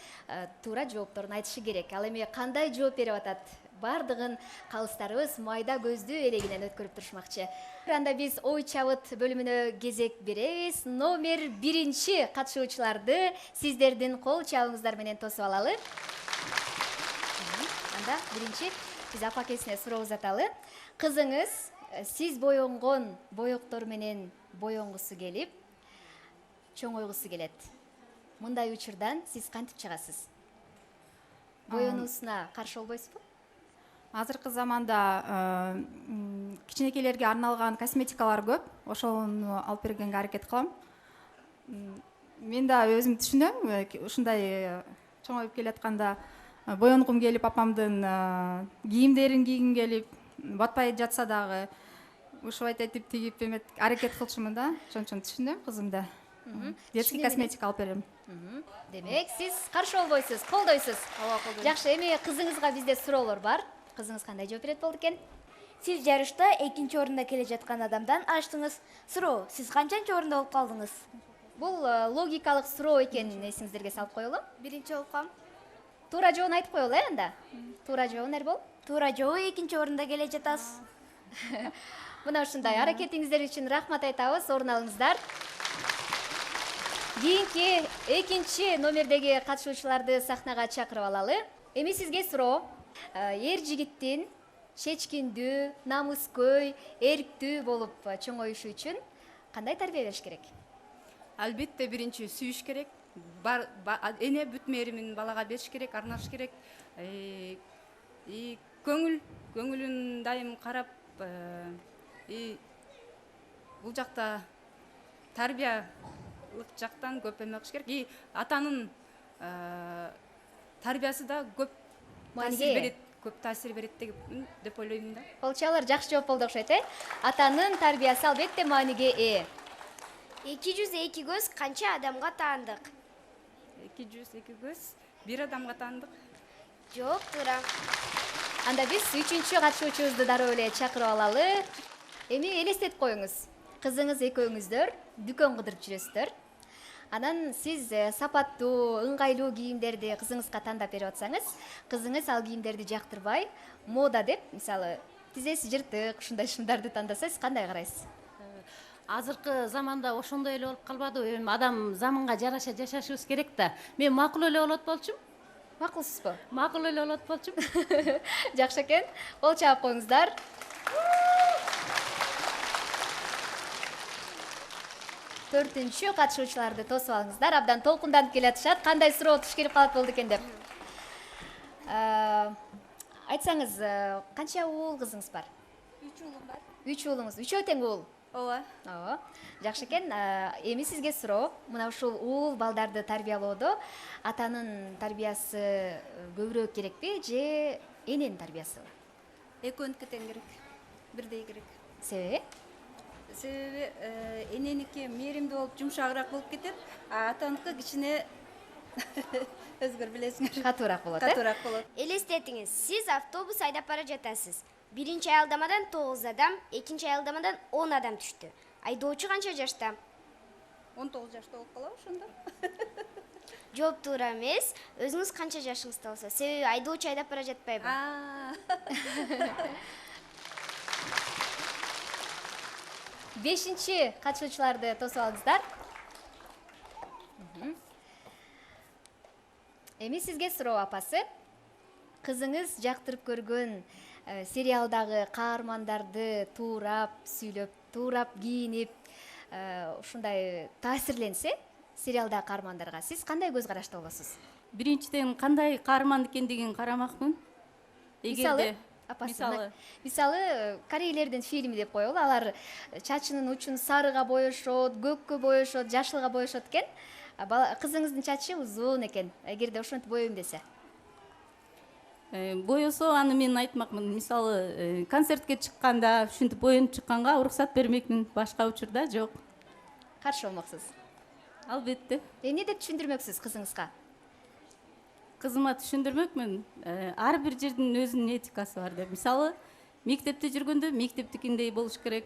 Speaker 1: туура жоопторун айтышы керек. Ал эми кандай жооп берип атат? Бардыгын калыстарыбыз майда көздүү элегинен өткөрүп турушмакчы. Анда биз ой чабыт бөлүмүнө кезек беребиз. Номер 1 катышуучуларды сиздердин кол чабыңыздар менен тосуп алалы. Анда биринчи биз апакесине суроо узаталы. Кызыңыз сиз боенгон боектор менен боенгусу келип чоңойгусу келет. Мындай учурдан сиз кантип чыгасыз? Боенуусуна каршы болбойсузбу?
Speaker 5: Азыркы заманда кичинекейлерге арналган косметикалар көп. Ошону алып бергенге аракет кылам. Мен да өзүм түшүнөм, ушундай чоңоюп келатканда боенгум келип, апамдын кийимдерин кийгим келип, батпай жатса дагы ушубайт этип тигип эметип аракет кылчумун да. Ошон үчүн түшүнөм кызымда. Детский косметика алып берем.
Speaker 1: Демек, сиз каршы болбойсуз, колдойсуз. Жакшы, эми кызыңызга бизде суроолор бар. Кызыңыз кандай жооп берет болду экен?
Speaker 2: Сиз жарышта 2-нчи орунда келе жаткан адамдан аштыңыз. Суроо, сиз канчанчы орунда болуп калдыңыз?
Speaker 1: Бул логикалык суроо экенин эсиңиздерге салып коелу.
Speaker 2: 1-нчи болуп калдым.
Speaker 1: Туура жообун айтып коелу анда. Туура жообу Эрбол?
Speaker 2: Туура жообу 2-нчи орунда келе жатасыз.
Speaker 1: Мына ушундай аракетиңиздер үчүн рахмат айтабыз. Орун алыңыздар. Кийинки 2-нчи номердеги катышуучуларды сахнага чакырып алалы. Эми сизге суроо. Эр жигиттин чечкиндүү, намыскөй, эрктүү болуп чоңоюшу үчүн кандай тарбия бериш керек?
Speaker 5: Албетте биринчи сүйүш керек. Эне бүт мээримин балага бериш керек, арнаш керек. Көңүлүн дайым карап, бул жакта тарбиялык жактан көп эме кылыш керек. Атанын тарбиясы да көп таасир берет деп ойлойм да.
Speaker 1: Болчалар жакшы жооп болду окшойт, Атанын тарбиясы албетте мааниге ээ.
Speaker 3: 202 көз канча адамга таандык?
Speaker 5: 202 көз бир адамга таандык.
Speaker 3: Жок, туура.
Speaker 1: Анда биз 3-чү катышуучубузду дароо эле чакырып алалы. Эми элестетип коюңуз. Кызыңыз экөөңүздөр дүкөн кыдырып жүрөсүздөр. Анан сиз сапаттуу, ыңгайлуу кийимдерди кызыңызга тандап берип атсаңыз, кызыңыз ал кийимдерди жактырбай, мода деп, мисалы, тизеси жыртык, ушундай шымдарды тандаса, сиз кандай карайсыз?
Speaker 6: Азыркы заманда ошондой эле болуп калбадыбы? Эми адам заманга жараша жашашыбыз керек да. Мен макул эле болот болчумун.
Speaker 1: Макулсузбу?
Speaker 6: Макул эле болот болчумун.
Speaker 1: Жакшы экен. Кол чаап коюңуздар. Төртүнчү катышуучуларды тосуп алыңыздар. Абдан толкунданып келатышат. Кандай суроо туш келип калат болду экен деп. Айтсаңыз, канча уул кызыңыз бар?
Speaker 2: 3 уулум бар.
Speaker 1: 3 уулуңуз. 3 тең уул.
Speaker 2: Ооба.
Speaker 1: Жакшы экен. Эми сизге суроо. Мына ушул уул балдарды тарбиялоодо атанын тарбиясы көбүрөөк керекпи же эненин тарбиясы?
Speaker 5: Экөөнүкү тең керек. Бирдей керек.
Speaker 1: Себеби?
Speaker 5: Себеби эненики мээримдүү болуп жумшагыраак болуп кетет, а атаныкы кичине өзгөр билесиңер.
Speaker 1: Катуураак болот,
Speaker 5: Катуураак болот.
Speaker 3: Элестетиңиз, сиз автобус айдап бара жатасыз. Биринчи аялдамадан 9 адам, экинчи аялдамадан 10 адам түштү. Айдоочу канча жашта?
Speaker 5: 19 жашта болуп калабы ошондо.
Speaker 3: Жооп туура эмес. Өзүңүз канча жашыңызда болсо, себеби айдоочу айдап бара жатпайбы?
Speaker 1: Бешинчи катышуучуларды тосуп алыңыздар. Эми сизге суроо апасы. Кызыңыз жактырып көргөн сериалдагы каармандарды туурап сүйлөп, туурап кийинип, ушундай таасирленсе, сериалдагы каармандарга сиз кандай көз карашта болосуз?
Speaker 6: Биринчиден кандай каарман экендигин карамакмын.
Speaker 1: Мисалы, корейлердин фильми деп коелу. Алар чачынын учун сарыга боешот, көккө боешот, жашылга боешот экен. Кызыңыздын чачы узун экен. Эгерде ошентип боейм десе?
Speaker 6: Боесо, аны мен айтмакмын. Мисалы, концертке чыкканда, ушинтип боенуп чыкканга уруксат бермекмин. Башка учурда жок.
Speaker 1: Каршы болмоксуз?
Speaker 6: Албетте.
Speaker 1: Эмне деп түшүндүрмөксүз кызыңызга?
Speaker 6: Кызыма түшүндүрмөкмүн. Ар бир жердин өзүнүн этикасы бар деп. Мисалы, мектепте жүргөндө мектептикиндей болуш керек.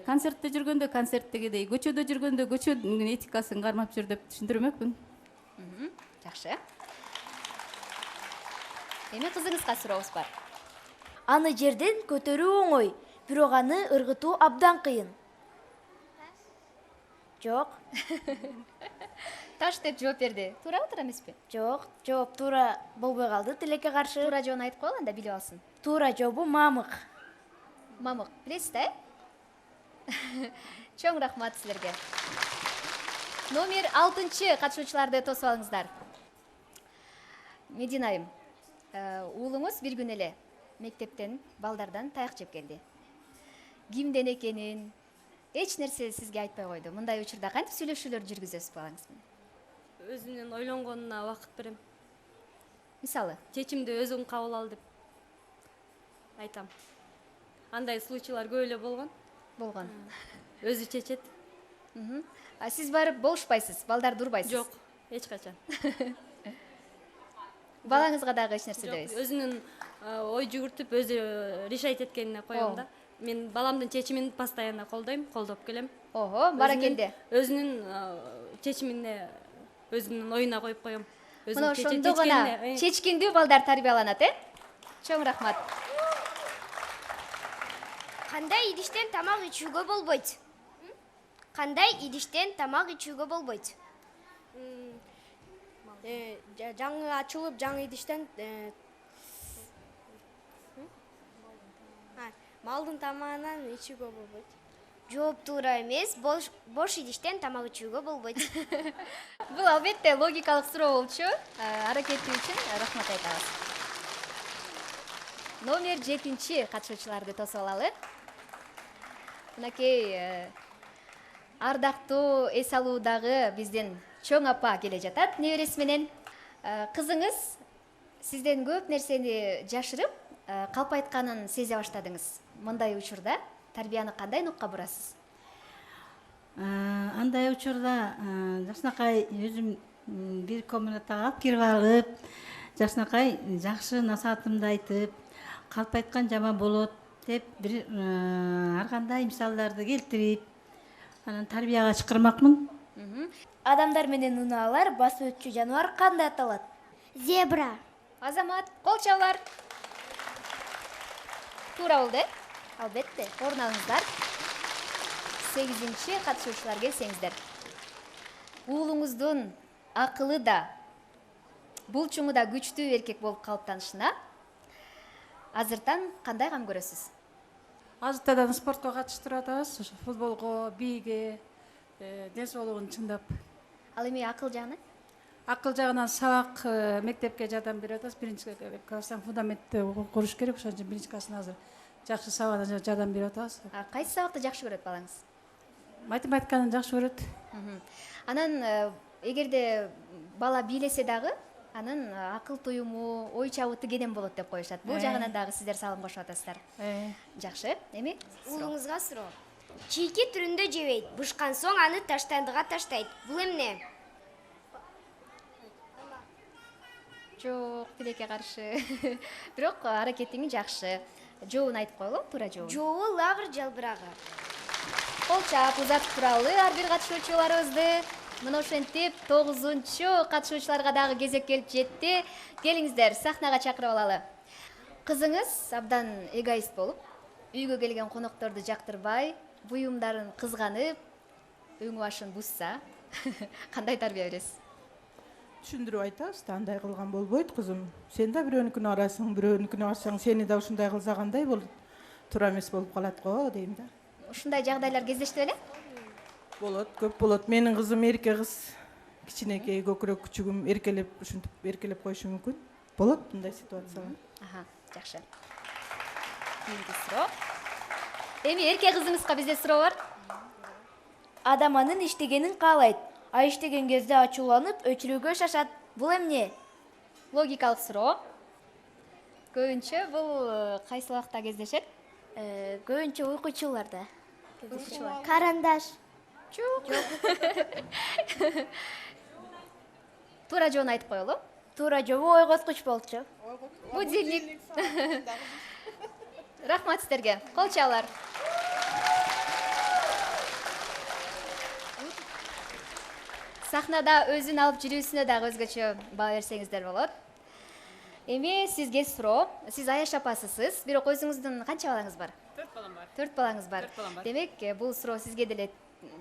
Speaker 6: Концертте жүргөндө концерттегидей, көчөдө жүргөндө көчөнүн этикасын кармап жүр деп түшүндүрмөкмүн.
Speaker 1: Жакшы. Эми кызыңызга сурообуз бар.
Speaker 2: Аны жерден көтөрүү оңой, бирок аны ыргытуу абдан кыйын. Жок.
Speaker 1: Таш деп жооп берди. Туурабы, туура эмеспи?
Speaker 2: Жок, жооп туура болбой калды. Тилекке каршы.
Speaker 1: Туура жообун айтып коелу, анда билип алсын.
Speaker 2: Туура жообу мамык.
Speaker 1: Мамык, билесиз да? Чоң рахмат силерге. Номер 6 катышуучуларды тосуп алыңыздар. Медина айым, уулуңуз бир күн эле мектептен балдардан таяк жеп келди. Кимден экенин эч нерсе сизге айтпай койду. Мындай учурда кантип сүйлөшүүлөр жүргүзөсүз балаңыз менен?
Speaker 7: Өзүнүн ойлонгонуна убакыт берем.
Speaker 1: Мисалы,
Speaker 7: Чечимди өзүң кабыл ал деп айтам. Андай случайлар көп эле болгон.
Speaker 1: Болгон.
Speaker 7: Өзү чечет.
Speaker 1: А сиз барып болушпайсыз, балдарды урбайсыз?
Speaker 7: Жок, эч качан.
Speaker 1: Балаңызга дагы эч нерсе
Speaker 7: Жок,
Speaker 1: дебейсиз?
Speaker 7: өзүнүн ой жүгүртүп, өзү решать эткенине коем да. Мен баламдын чечимин постоянно колдойм, колдоп келем.
Speaker 1: Ого, баракелде.
Speaker 7: Өзүнүн чечимине, өзүнүн оюна коюп коем.
Speaker 1: Мына ошондо гана чечкиндүү балдар тарбияланат, Чоң рахмат.
Speaker 3: Кандай идиштен тамак ичүүгө болбойт? Кандай идиштен тамак ичүүгө болбойт?
Speaker 2: Жаңы ачылып, жаңы идиштен малдын тамагынан ичүүгө болбойт.
Speaker 3: Жооп туура эмес, бош идиштен тамак ичүүгө болбойт.
Speaker 1: Бул албетте логикалык суроо болчу. Аракети үчүн рахмат айтабыз. Номер 7 катышуучуларды тосуп алалы. Мынакей ардактуу эс алуудагы биздин чоң апа келе жатат небереси менен. Кызыңыз сизден көп нерсени жашырып, калпайтканын сезе баштадыңыз. Мындай учурда тарбияны кандай нукка бурасыз?
Speaker 10: Андай учурда жакшынакай өзүм бир комнатага алып кирип алып, жакшынакай жакшы насаатымды айтып, калпайткан жаман болот деп бир ар кандай мисалдарды келтирип, анан тарбияга чакырмакмын.
Speaker 2: Адамдар менен унаалар басып өтчү жаныбар кандай аталат?
Speaker 3: Зебра.
Speaker 1: Азамат, кол чабуулар. Туура болду, албетте. Орун алыңыздар. 8 катышуучулар келсеңиздер. Уулуңуздун акылы да, булчуңу да күчтүү эркек болуп калыптанышына азыртан кандай кам көрөсүз?
Speaker 11: Азыртадан спортко катыштырып атабыз, футболго, бийге, ден соолугун чыңдап.
Speaker 1: Ал эми акыл жагынан?
Speaker 11: Акыл жагынан сабак мектепке жардам берип атабыз. Биринчи класстан фундаментти куруш керек, ошон үчүн биринчи класстан азыр жакшы сабагына жардам берип атабыз.
Speaker 1: Кайсы сабакты жакшы көрөт балаңыз?
Speaker 11: Математиканы жакшы көрөт.
Speaker 1: Анан эгерде бала бийлесе дагы, анын акыл туюму, ой чабыты кенен болот деп коюшат. Бул жагынан дагы сиздер салым кошуп атасыздар. Жакшы, эми
Speaker 3: Уулуңузга суроо. Чийки түрүндө жебейт, бышкан соң аны таштандыга таштайт. Бул эмне?
Speaker 1: Жок, тилекке каршы. Бирок аракетиң жакшы. Жообун айтып коелу, туура жообун.
Speaker 3: Жообу лагыр жалбырагы.
Speaker 1: Кол чап узатып туралы ар бир катышуучуларыбызды. Мына ошентип 9 катышуучуларга дагы кезек келип жетти. Келиңиздер, сахнага чакырып алалы. Кызыңыз абдан эгоист болуп, үйгө келген конокторду жактырбай, буюмдарын кызганып, өң башын бузса, кандай тарбия бересиз?
Speaker 12: Түшүндүрүп айтабыз да, андай кылган болбойт кызым. Сен да бирөөнүкүнө барасың, бирөөнүкүнө барсаң, сени да ушундай кылса кандай болот? Туура эмес болуп калат го, дейм да.
Speaker 1: Ушундай жагдайлар кездешти беле?
Speaker 12: Болот, көп болот. Менин кызым эрке кыз, кичинекей, көкүрөк күчүгүм эркелеп, ушинтип эркелеп коюшу мүмкүн. Болот мындай ситуациялар.
Speaker 1: Жакшы. Кийинки суроо. Эми эрке кызыңызга бизде суроо бар.
Speaker 2: Адам анын иштегенин каалайт. А иштеген кезде ачууланып, өчүрүүгө шашат. Бул эмне?
Speaker 1: Логикалык суроо. Көбүнчө бул кайсы убакта кездешет?
Speaker 2: Көбүнчө уйкучуларда.
Speaker 3: Карандаш.
Speaker 1: Жок. Туура жообун айтып коелу.
Speaker 2: Туура жообу ойготкуч болчу.
Speaker 1: Будильник. Рахмат сиздерге. Кол чабуулар. Сахнада өзүн алып жүрүүсүнө дагы өзгөчө баа берсеңиздер болот. Эми сизге суроо. Сиз Аяш апасысыз, бирок өзүңүздүн канча балаңыз бар?
Speaker 13: 4 балам бар.
Speaker 1: 4 балаңыз бар.
Speaker 13: 4 балам бар.
Speaker 1: Демек, бул суроо сизге деле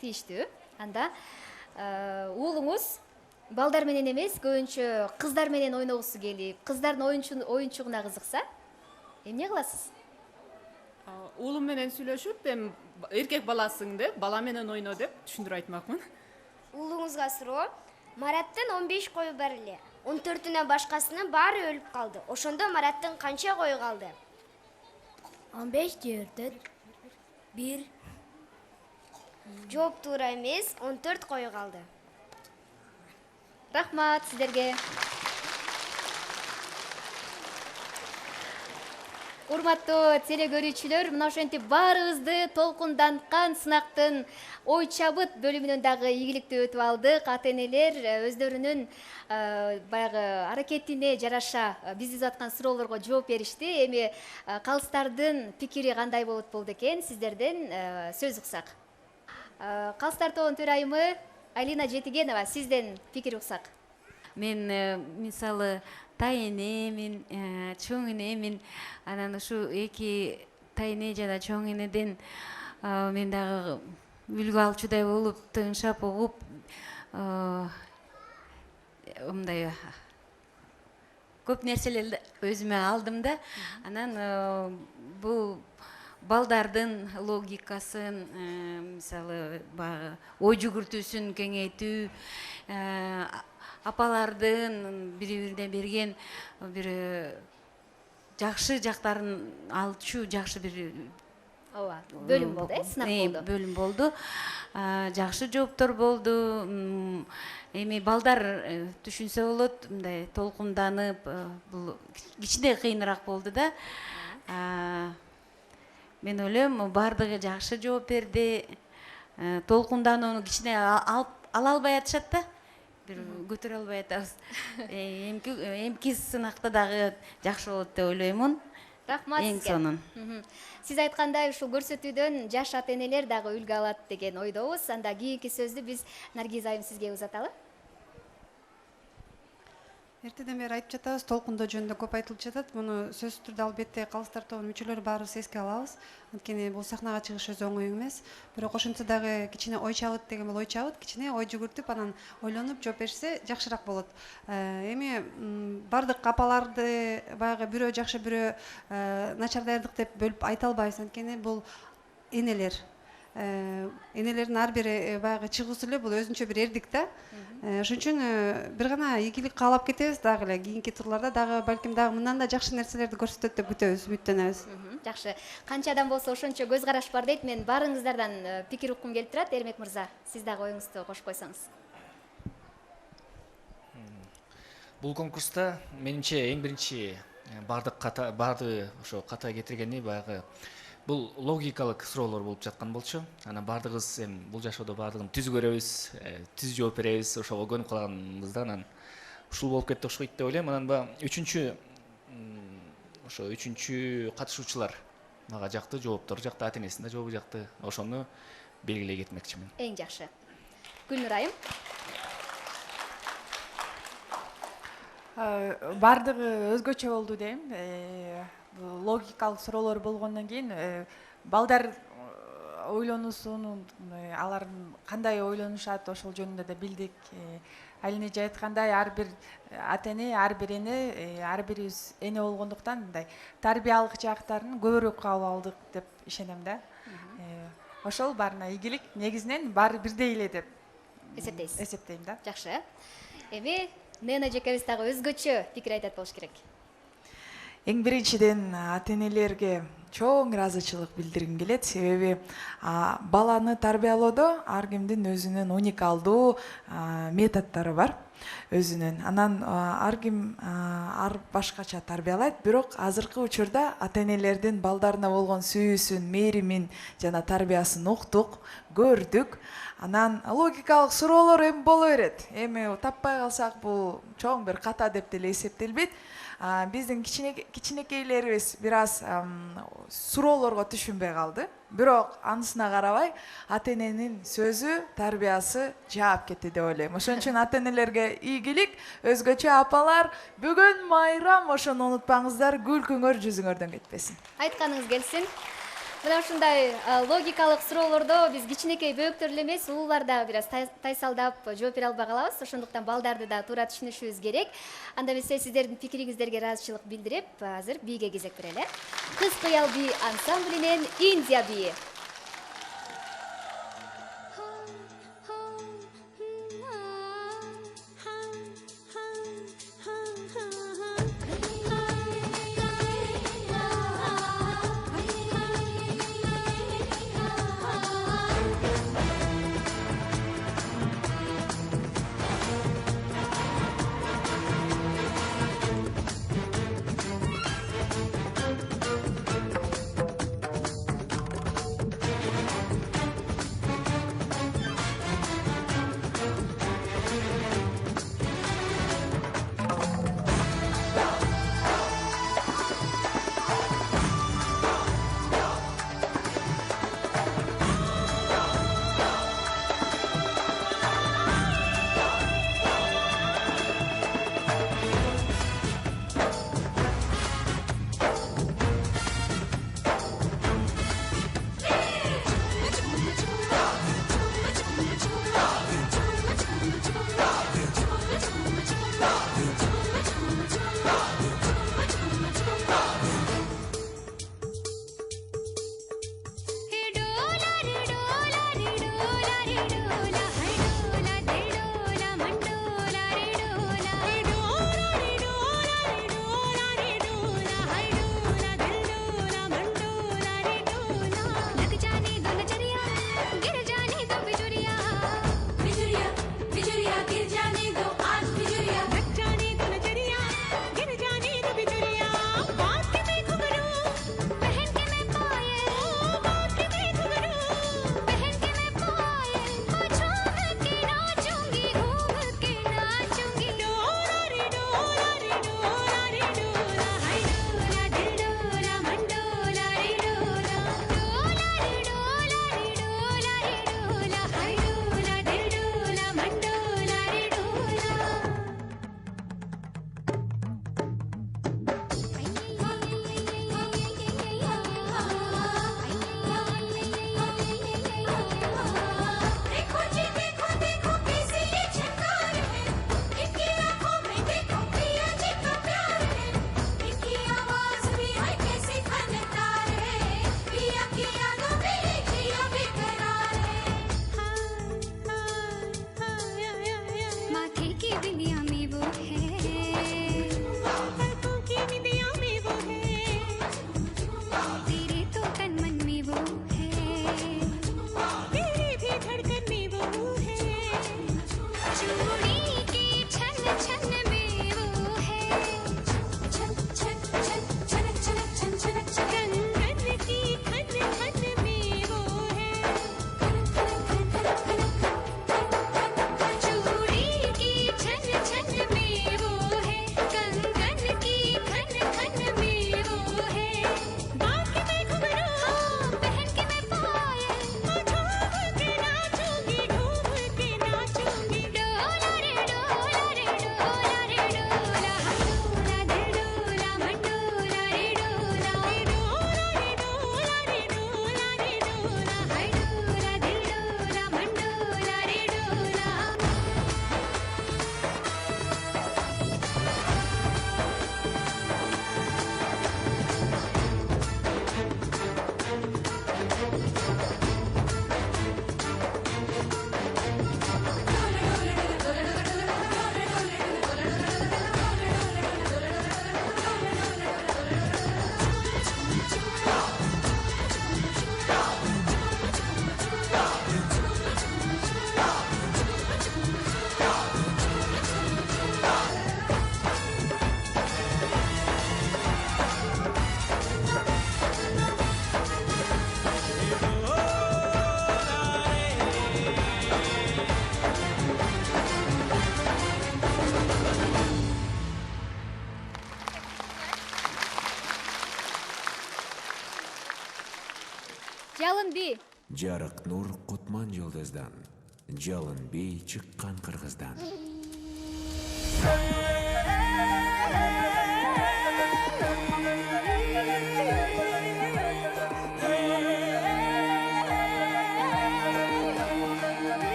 Speaker 1: тийиштүү. Анда уулуңуз балдар менен эмес, көбүнчө кыздар менен ойногусу келип, кыздардын оюнчугуна кызыкса, эмне кыласыз?
Speaker 13: Уулум менен сүйлөшүп, эми эркек баласың деп, бала менен ойно деп түшүндүрүп айтмакмын.
Speaker 8: Уулуңузга суроо. Мараттын 15 кою бар эле. 14-үнөн башкасынын баары өлүп калды. Ошондо Мараттын канча кою калды?
Speaker 4: 15 4 1.
Speaker 8: Жооп туура эмес, 14 кою калды.
Speaker 1: Рахмат сиздерге. Урматтуу теле көрүүчүлөр, мына ошентип баарыбызды толкунданткан сынактын ой чабыт бөлүмүнөн дагы ийгиликтүү өтүп алдык. Ата энелер өздөрүнүн баягы аракетине жараша биз изип аткан суроолорго жооп беришти. Эми калыстардын пикири кандай болду экен, сиздерден сөз уксак. Калыстар тобунун төрайымы Алина Жетигенова, сизден пикир уксак.
Speaker 14: Мен мисалы тайэне, мен чоң эне, мен анан ушу эки тайэне жана чоң энеден мен дагы үлгү алчудай болуп, тыгыншап угуп, мындай көп нерселерди өзүмө алдым да. Анан бул балдардын логикасын, мисалы баягы ой жүгүртүүсүн кеңейтүү, апалардын бири-бирине берген бир жакшы жактарын алчу, жакшы бир
Speaker 1: ооба, бөлүм болду, сынак болду.
Speaker 14: Бөлүм болду. Жакшы жооптор болду. Эми балдар түшүнсө болот, мындай толкунданып, бул кичине кыйыныраак болду да. Мен ойлойм, бардыгы жакшы жооп берди. Толкунданууну кичине ала албай атышат да. Бир көтөрө албай атабыз. Эмки сынакта дагы жакшы болот деп ойлоймун.
Speaker 1: Рахмат сизге.
Speaker 14: Эң сонун.
Speaker 1: Сиз айткандай ушул көрсөтүүдөн жаш ата энелер дагы үлгү алат деген ойдобуз. Анда кийинки сөздү биз Наргиз айым сизге узаталы.
Speaker 15: Эртеден бери айтып жатабыз, толкундоо жөнүндө көп айтылып жатат. Муну сөзсүз түрдө албетте калыстар тобунун мүчөлөрү баарыбыз эске алабыз. Анткени бул сахнага чыгыш өз оңой эмес. Бирок ошентсе дагы кичине ой чабыт деген бул ой чабыт, кичине ой жүгүртүп, анан ойлонуп жооп беришсе жакшыраак болот. Эми бардык апаларды баягы бирөө жакшы, бирөө начар даярдык деп бөлүп айта албайбыз. Анткени бул энелер. Энелердин ар бири баягы чыгуусу эле бул өзүнчө бир эрдик да. Ошон үчүн бир гана ийгилик каалап кетебиз дагы эле кийинки турларда дагы балким дагы мындан да жакшы нерселерди көрсөтөт деп күтөбүз, үмүттөнөбүз.
Speaker 1: Жакшы. Канчадан болсо ошончо көз караш бар дейт. Мен баарыңыздардан пикир уккум келип турат. Эрмек мырза, сиз дагы оюңузду кошуп койсоңуз.
Speaker 20: Бул конкурста менимче эң биринчи барды ошо ката кетиргени баягы бул логикалык суроолор болуп жаткан болчу. Анан бардыгыбыз эми бул жашоодо бардыгын түз көрөбүз, түз жооп беребиз, ошого көнүп калганбызда анан ушул болуп кетти окшойт деп ойлойм. Анан баягы үчүнчү катышуучулар мага жакты жооптор жакты, ата энесинин да жообу жакты. Ошону белгилей кетмекчимин.
Speaker 1: Эң жакшы. Гүлнур айым.
Speaker 21: Бардыгы өзгөчө болду дейм. Логикалык суроолор болгондон кийин балдар ойлонуусунун, алардын кандай ойлонушат ошол жөнүндө да билдик. Алина айткандай, ар бир ата эне, ар бир эне, ар бирибиз эне болгондуктан мындай тарбиялык жактарын көбүрөөк кабыл алдык деп ишенем да. Ошол баарына ийгилик, негизинен баары бирдей эле деп эсептейм да.
Speaker 1: Жакшы. Эми Нена жекебиз дагы өзгөчө пикир айтат болуш керек.
Speaker 22: Эң биринчиден ата энелерге чоң ыраазычылык билдиргим келет. Себеби баланы тарбиялоодо ар кимдин өзүнүн уникалдуу методдору бар. Өзүнүн. Анан ар ким ар башкача тарбиялайт, бирок азыркы учурда ата энелердин балдарына болгон сүйүүсүн, мээримин жана тарбиясын уктук, көрдүк. Анан логикалык суроолор эми боло берет. Эми таппай калсак бул чоң бир ката деп деле эсептелбейт. Биздин кичинекейлерибиз бир аз суроолорго түшүнбөй калды. Бирок анысына карабай ата эненин сөзү, тарбиясы жаап кетти деп ойлойм. Ошон үчүн ата энелерге ийгилик, өзгөчө апалар, бүгүн майрам, ошону унутпаңыздар, күлкүңөр жүзүңөрдөн кетпесин.
Speaker 1: Айтканыңыз келсин. Мына ушундай логикалык суроолордо биз кичинекей бөөктөр эле эмес, улуулар да бир аз тайсалдап жооп бере албай калабыз. Ошондуктан балдарды да туура түшүнүшүбүз керек. Анда эмесе сиздердин пикириңиздерге ыраазычылык билдирип, азыр бийге кезек берели. Кыз кыял бий ансамблинен Индия бийи. Жалын би.
Speaker 9: Жарык нур кутман жылдыздан, жалын бей чыккан кыргыздан.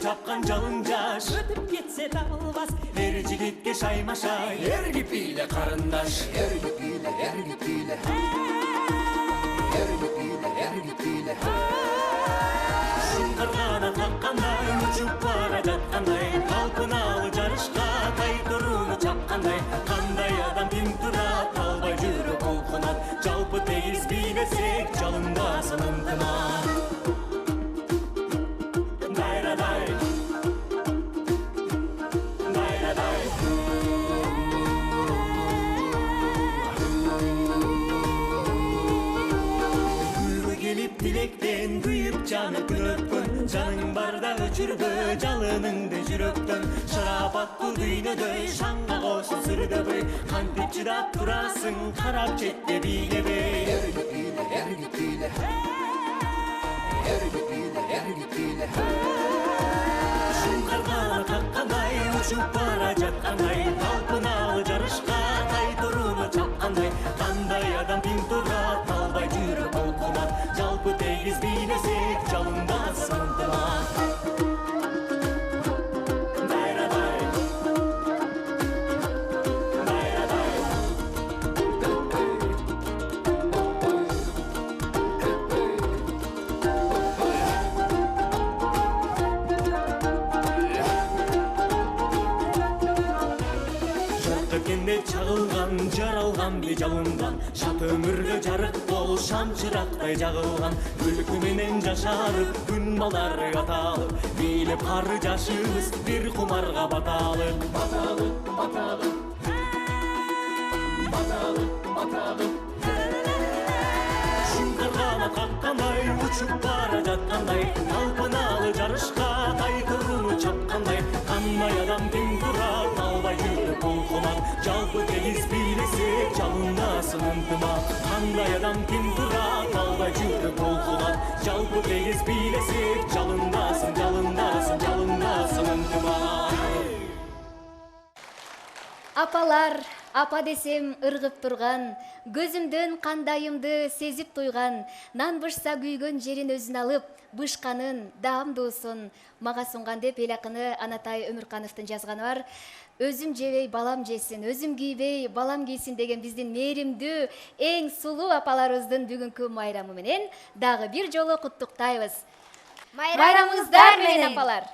Speaker 19: чапкан жалын жаш, өтүп кетсе табылбас эр жигитке шаймашай. Эрги пиле карындаш, эрги пиле, эрги пиле, эрги пиле, эрги пиле. Шыңкыргана таккандай, учуп бара жаткандай, талпыналы жарышка кайтурууну чапкандай, кандай адам тим турат, албай жүрөк толкунат, жалпы тегиз бийлесек жалындасын ынтымак. Дайрадай, дайрадай. Күлгү келип тилектен күйүп жаны күн өткөн, жаның барда өчүрбө жалыныңды жүрөктөн. Шарапаттуу дүйнөдөй шаңга кошул сүрдөбөй, кантип чыдап турасың карап четте бийлебей. Эрги пиле, эрги пиле, эрги пиле, эрги пиле. Шыңкыргана каккандай, учуп бара жаткандай, талпыналы жарышка кайтурууну чапкандай, кандай адам тим турат, албай жүрөк толкунат, жалпы тегиз бийлесек жалындасын ынтымак. Дайрадай, дайрадай. Жок эткенде чагылган, жаралган би жалындан, шат өмүргө жарык бол шам чырактай жагылган, күлкү менен жашарып күн балдары аталып, бийлеп кары жашыбыз бир кумарга баталып. Баталып, баталып, баталып, баталып. Шыңкыргана каккандай, учуп бара жаткандай, талпыналы жарышка кайтурууну чапкандай, кандай адам тим турат, албай жүрөк толкунат, жалпы тегиз бийлесек жалындасын ынтымак. Кандай адам тим турат, албай жүрөк толкунат, жалпы тегиз бийлесек жалындасын, жалындасын, жалындасын ынтымак.
Speaker 1: Апалар, апа десем ыргып турган, көзүмдөн кандайымды сезип туйган, нан бышса күйгөн жерин өзүн алып, бышканын даамдуусун мага сунган деп эл акыны Анатай Өмүркановдун жазганы бар. Өзүм жебей балам жесин, өзүм кийбей балам кийсин деген биздин мээримдүү, эң сулуу апаларыбыздын бүгүнкү майрамы менен дагы бир жолу куттуктайбыз. Майрамыңыздар менен апалар.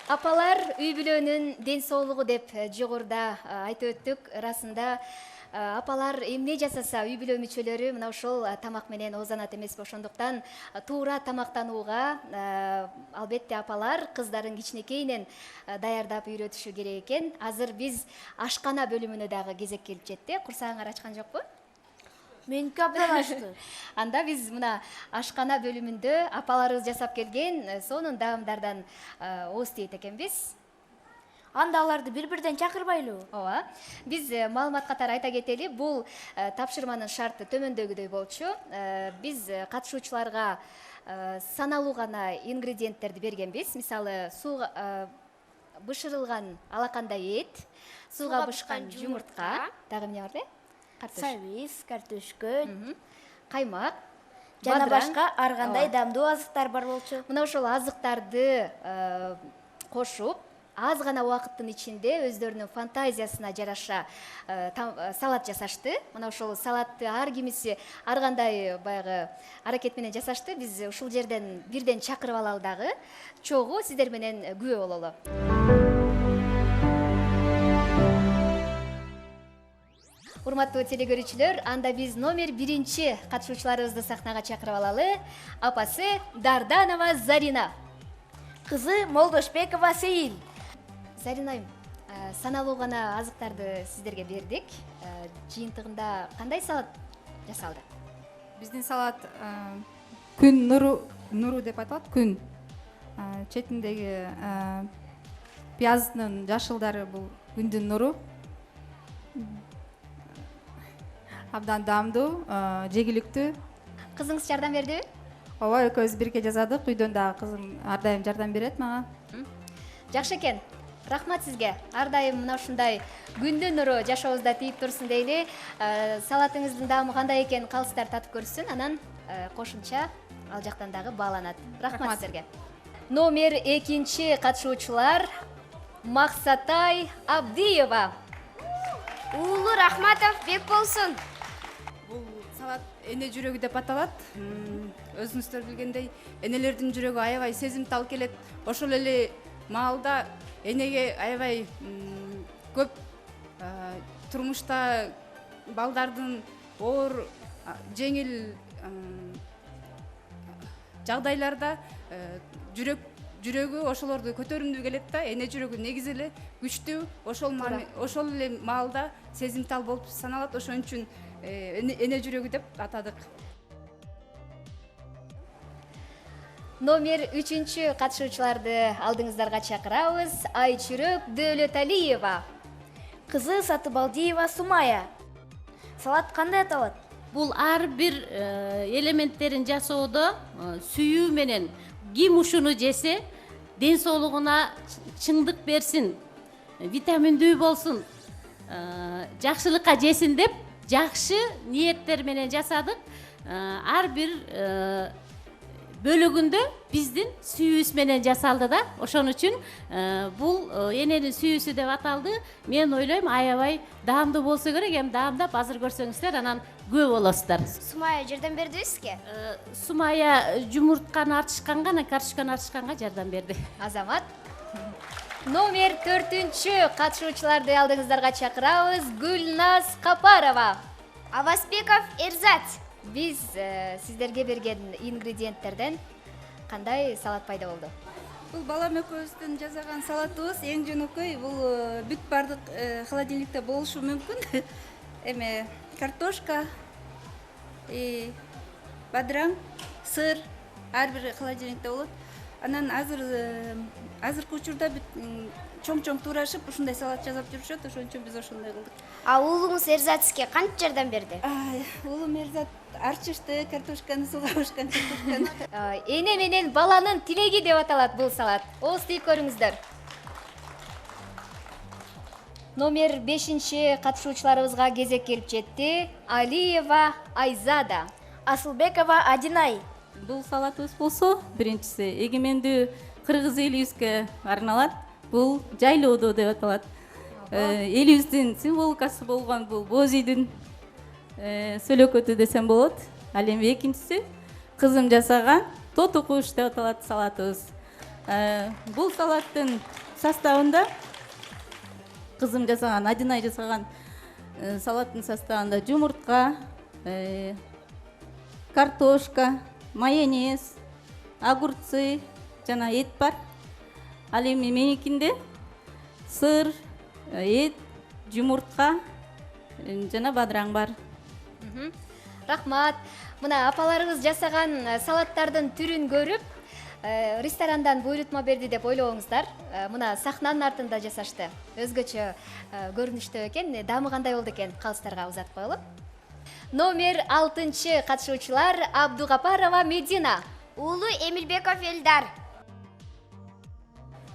Speaker 1: Апалар үй бүлөнүн ден соолугу деп жогоруда айтып өттүк. Расында апалар эмне жасаса үй бүлө мүчөлөрү мына ошол тамак менен оозанат эмеспи, ошондуктан туура тамактанууга албетте апалар кыздарын кичинекейинен даярдап үйрөтүшү керек экен. Азыр биз ашкана бөлүмүнө дагы кезек келип жетти. Курсагыңар ачкан жокпу?
Speaker 2: Меники абдан ачты.
Speaker 1: Анда биз мына ашкана бөлүмүндө апаларыбыз жасап келген сонун даамдардан ооз тийет экенбиз.
Speaker 2: Анда аларды бир-бирден чакырбайлыбы?
Speaker 1: Ооба. Биз маалымат катары айта кетели, бул тапшырманын шарты төмөндөгүдөй болчу. Биз катышуучуларга саналуу гана ингредиенттерди бергенбиз. Мисалы, сууга бышырылган алакандай эт, сууга бышкан жумуртка, дагы эмне бар эле?
Speaker 2: Сабиз, картошка,
Speaker 1: каймак,
Speaker 2: жана башка ар кандай даамдуу азыктар бар болчу.
Speaker 1: Мына ошол азыктарды кошуп, аз гана убакыттын ичинде өздөрүнүн фантазиясына жараша салат жасашты. Мына ошол салатты ар кимиси ар кандай баягы аракет менен жасашты. Биз ушул жерден бирден чакырып алалы дагы. Чогуу сиздер менен күбө бололу. Урматтуу телекөрүүчүлөр, анда биз номер 1 катышуучуларыбызды сахнага чакырып алалы. Апасы Дарданова Зарина,
Speaker 2: кызы Молдошбекова Сейил.
Speaker 1: Заринайым, саналуу гана азыктарды сиздерге бердик. Жыйынтыгында кандай салат жасалды?
Speaker 5: Биздин салат күн нуру деп аталат, күн. Четиндеги пияздын жашылдары бул күндүн нуру. Абдан даамдуу, жегиликтүү.
Speaker 1: Кызыңыз жардам бердиби?
Speaker 5: Ооба, экөөбүз бирге жасадык. Үйдөн дагы кызым ар дайым жардам берет мага.
Speaker 1: Жакшы экен. Рахмат сизге. Ар дайым мына ушундай күндүн нуру жашообузда тийип турсун дейли. Салатыңыздын даамы кандай экен калыстар татып көрсүн, анан кошумча ал жактан дагы бааланат. Рахмат сизерге. Номер 2 катышуучулар Максатай Абдиева.
Speaker 8: Уулу Рахматов бек болсун.
Speaker 6: Бул салат эне жүрөгү деп аталат. Өзүңүздөр билгендей, энелердин жүрөгү аябай сезимтал келет. Ошол эле маалда энеге аябай көп турмушта балдардын оор жеңил жагдайларда жүрөгү ошолорду көтөрүмдүү келет да. Эне жүрөгү негизи эле күчтүү, ошол эле маалда сезимтал болуп саналат. Ошон үчүн эне жүрөгү деп атадык.
Speaker 1: Номер 3 катышуучуларды алдыңыздарга чакырабыз. Айчүрөк Дөөлөталиева.
Speaker 2: Кызы Сатыбалдиева Сумая. Салат кандай аталат?
Speaker 17: Бул ар бир элементтерин жасоодо сүйүү менен ким ушуну жесе ден соолугуна чыңдык берсин, витаминдүү болсун, жакшылыкка жесин деп жакшы ниеттер менен жасадык. Ар бир бөлүгүндө биздин сүйүүбүз менен жасалды да. Ошон үчүн бул эненин сүйүүсү деп аталды. Мен ойлойм аябай даамдуу болсо керек. Эми даамдап азыр көрсөңүздөр анан күбө болосуздар.
Speaker 8: Сумая жардам бердибизби?
Speaker 17: Сумая жумуртканы артышканга, анан картошканы артышканга жардам берди.
Speaker 1: Азамат. Номер 4 катышуучуларды алдыңыздарга чакырабыз. Гүлназ Капарова.
Speaker 8: Авазбеков Эрзат.
Speaker 1: Биз сиздерге берген ингредиенттерден кандай салат пайда болду?
Speaker 5: Бул балам экөөбүздүн жасаган салатыбыз эң жөнөкөй. Бул бүт бардык холодильникте болушу мүмкүн. Эме картошка, бадыраң, сыр ар бир холодильникте болот. Анан азыркы учурда бүт чоң-чоң туурашып ушундай салат жасап жүрүшөт. Ошон үчүн биз ошондой кылдык.
Speaker 8: Уулуңуз Эрзатске канча жардам берди?
Speaker 5: Уулум Эрзат арчышты, картошканы сууга кошкон, чакырткан.
Speaker 1: Эне менен баланын тилеги деп аталат бул салат. Ооз тийип көрүңүздөр. Номер 5 катышуучуларыбызга кезек келип жетти. Алиева Айзада.
Speaker 2: Асылбекова Адинай.
Speaker 6: Бул салатыбыз болсо, биринчиси эгемендүү кыргыз элибизге арналат. Бул жайлоодо деп аталат. Элибиздин символикасы болгон бул боз үйдүн сөйлөкөтү десем болот. Ал эми экинчиси кызым жасаган тоту куш деп аталат салатыбыз. Бул салаттын составында кызым жасаган, Адинай жасаган салаттын составында жумуртка, картошка, майонез, огурцы жана эт бар. Ал эми меникинде сыр, эт, жумуртка жана бадыраң бар.
Speaker 1: Рахмат. Мына апаларыбыз жасаган салаттардын түрүн көрүп, ресторандан буйрутма берди деп ойлооңуздар. Мына сахнанын артында жасашты. Өзгөчө көрүнүштүү экен, даамы кандай болду экен, калыстарга узатып коелу. Номер 6 катышуучулар Абдугапарова Медина.
Speaker 8: Уулу Эмилбеков Элдар.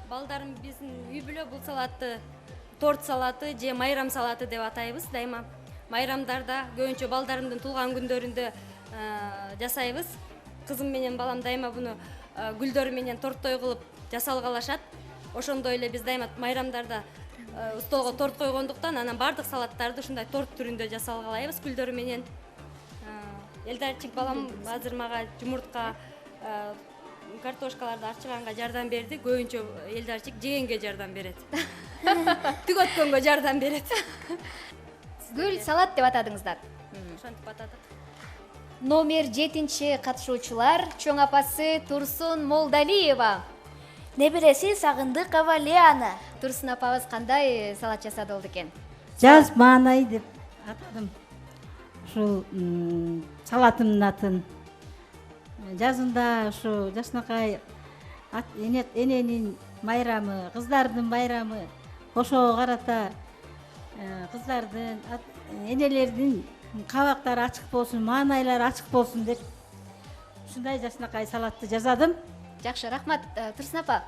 Speaker 7: Балдарым биздин үй бүлө бул салатты торт салаты же майрам салаты деп атайбыз дайыма. Майрамдарда көбүнчө балдарымдын туулган күндөрүндө жасайбыз. Кызым менен балам дайыма буну гүлдөр менен тортой кылып жасалгалашат. Ошондой эле биз дайыма майрамдарда столго торт койгондуктан анан бардык салаттарды ушундай торт түрүндө жасалгалайбыз гүлдөр менен. Элдарчик балам азыр мага жумуртка, картошкаларды арчыганга жардам берди. Көбүнчө Элдарчик жегенге жардам берет. Түгөткөнгө жардам берет.
Speaker 1: Гүл салат деп атадыңыздар.
Speaker 7: Ошентип атадык.
Speaker 1: Номер 7 катышуучулар чоң апасы Турсун Молдалиева.
Speaker 2: Небереси Сагындыкова Леана.
Speaker 1: Турсун апабыз кандай салат жасады болду экен?
Speaker 10: Жаз маанай деп атадым. Ушул салатымдын атын. Жазында ушу жакшынакай эненин майрамы, кыздардын байрамы, ошого карата кыздардын, энелердин кабактары ачык болсун, маанайлары ачык болсун деп ушундай жакшынакай салатты жасадым.
Speaker 1: Жакшы, рахмат Турсун апа.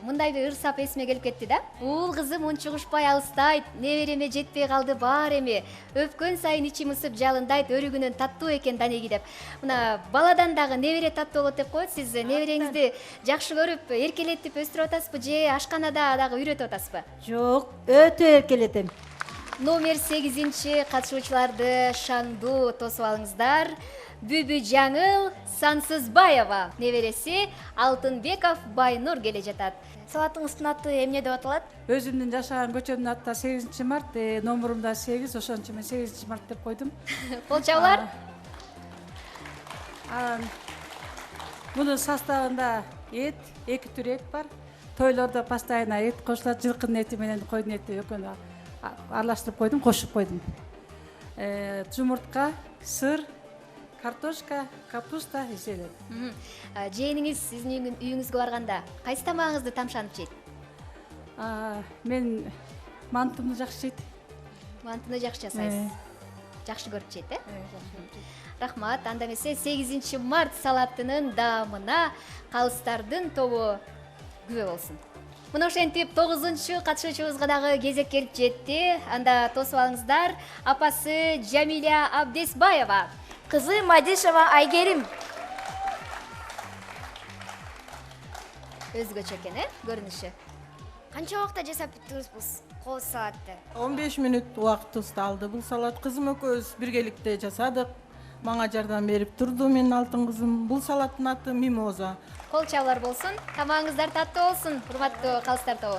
Speaker 1: Мындай бир ырсап эсиме келип кетти да. Уул кызым унчугушпай алыстайт, небереме жетпей калды баар эми. Өпкөн сайын ичим ысып жалындайт, өрүгүнөн таттуу экен данеги деп. Мына баладан дагы небере таттуу болот деп коет. Сиз небереңизди жакшы көрүп, эркелетип өстүрүп атасызбы же ашканада дагы үйрөтүп атасызбы?
Speaker 10: Жок, өтө эркелетем.
Speaker 1: Номер 8 катышуучуларды шаңдуу тосуп алыңыздар. Бүбү Жаңыл Сансызбаева небереси Алтынбеков Байнур келе жатат.
Speaker 2: Салатыңыздын аты эмне деп аталат?
Speaker 11: Өзүмдүн жашаган көчөмдүн аты 8 март, номерумда 8, ошон үчүн мен 8 март деп койдум.
Speaker 1: Кол чабуулар.
Speaker 11: Мунун составында эт, 2 түр эт бар. Тойлордо постоянно эт кошулат, жылкынын эти менен койдун эти экөөнү аралаштырып койдум, кошуп койдум. Жумуртка, сыр, картошка, капуста эселет.
Speaker 1: Жээниңиз сиздин үйүңүзгө барганда кайсы тамагыңызды тамшанып жейт?
Speaker 11: Мен мантымды жакшы жейт.
Speaker 1: Мантыны жакшы жасайсыз. Жакшы көрүп жейт, Рахмат. Анда эмесе 8 март салатынын даамына калыстардын тобу күбө болсун. Мына ошентип 9-чу катышуучубузга дагы кезек келип жетти. Анда тосуп алыңыздар. Апасы Жамиля Абдесбаева,
Speaker 2: Кызы Мадишева Айгерим.
Speaker 1: Өзгөчө экен, көрүнүшү.
Speaker 8: Канча убакытта жасап бүттүңүз бул кол салатты?
Speaker 12: 15 мүнөт убактыбызды алды бул салат. Кызым экөөбүз биргеликте жасадык. Мага жардам берип турду менин алтын кызым. Бул салаттын аты мимоза.
Speaker 1: Кол чабуулар болсун, тамагыңыздар таттуу болсун, урматтуу калыстар тобу.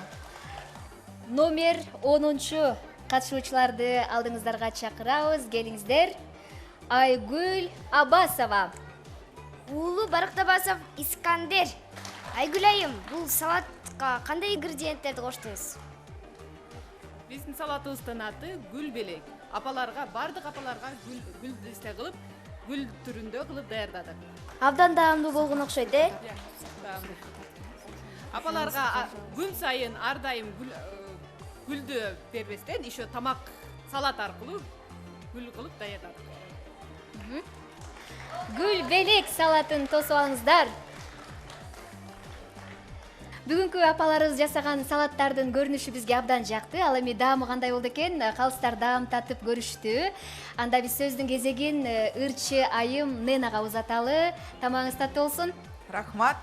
Speaker 1: Номер 10-чу катышуучуларды алдыңыздарга чакырабыз, келиңиздер. Айгүл Абасова.
Speaker 8: Уулу Барыктабасов Искандер. Айгүл айым, бул салатка кандай ингредиенттерди коштуңуз?
Speaker 13: Биздин салатыбыздын аты гүл белек. Бардык апаларга гүл десте кылып, гүл түрүндө кылып даярдадык.
Speaker 2: Абдан даамдуу болгон окшойт,
Speaker 13: Апаларга күн сайын ар дайым гүлдү бербестен, еще тамак салат аркылуу гүл кылып даярдадык.
Speaker 1: Гүл белек салатын тосуп алыңыздар. Бүгүнкү апаларыбыз жасаган салаттардын көрүнүшү бизге абдан жакты. Ал эми даамы кандай болду экен? Калыстар даам татып көрүштү. Анда биз сөздүн кезегин ырчы айым Ненага узаталы. Тамагыңыз таттуу болсун.
Speaker 22: Рахмат.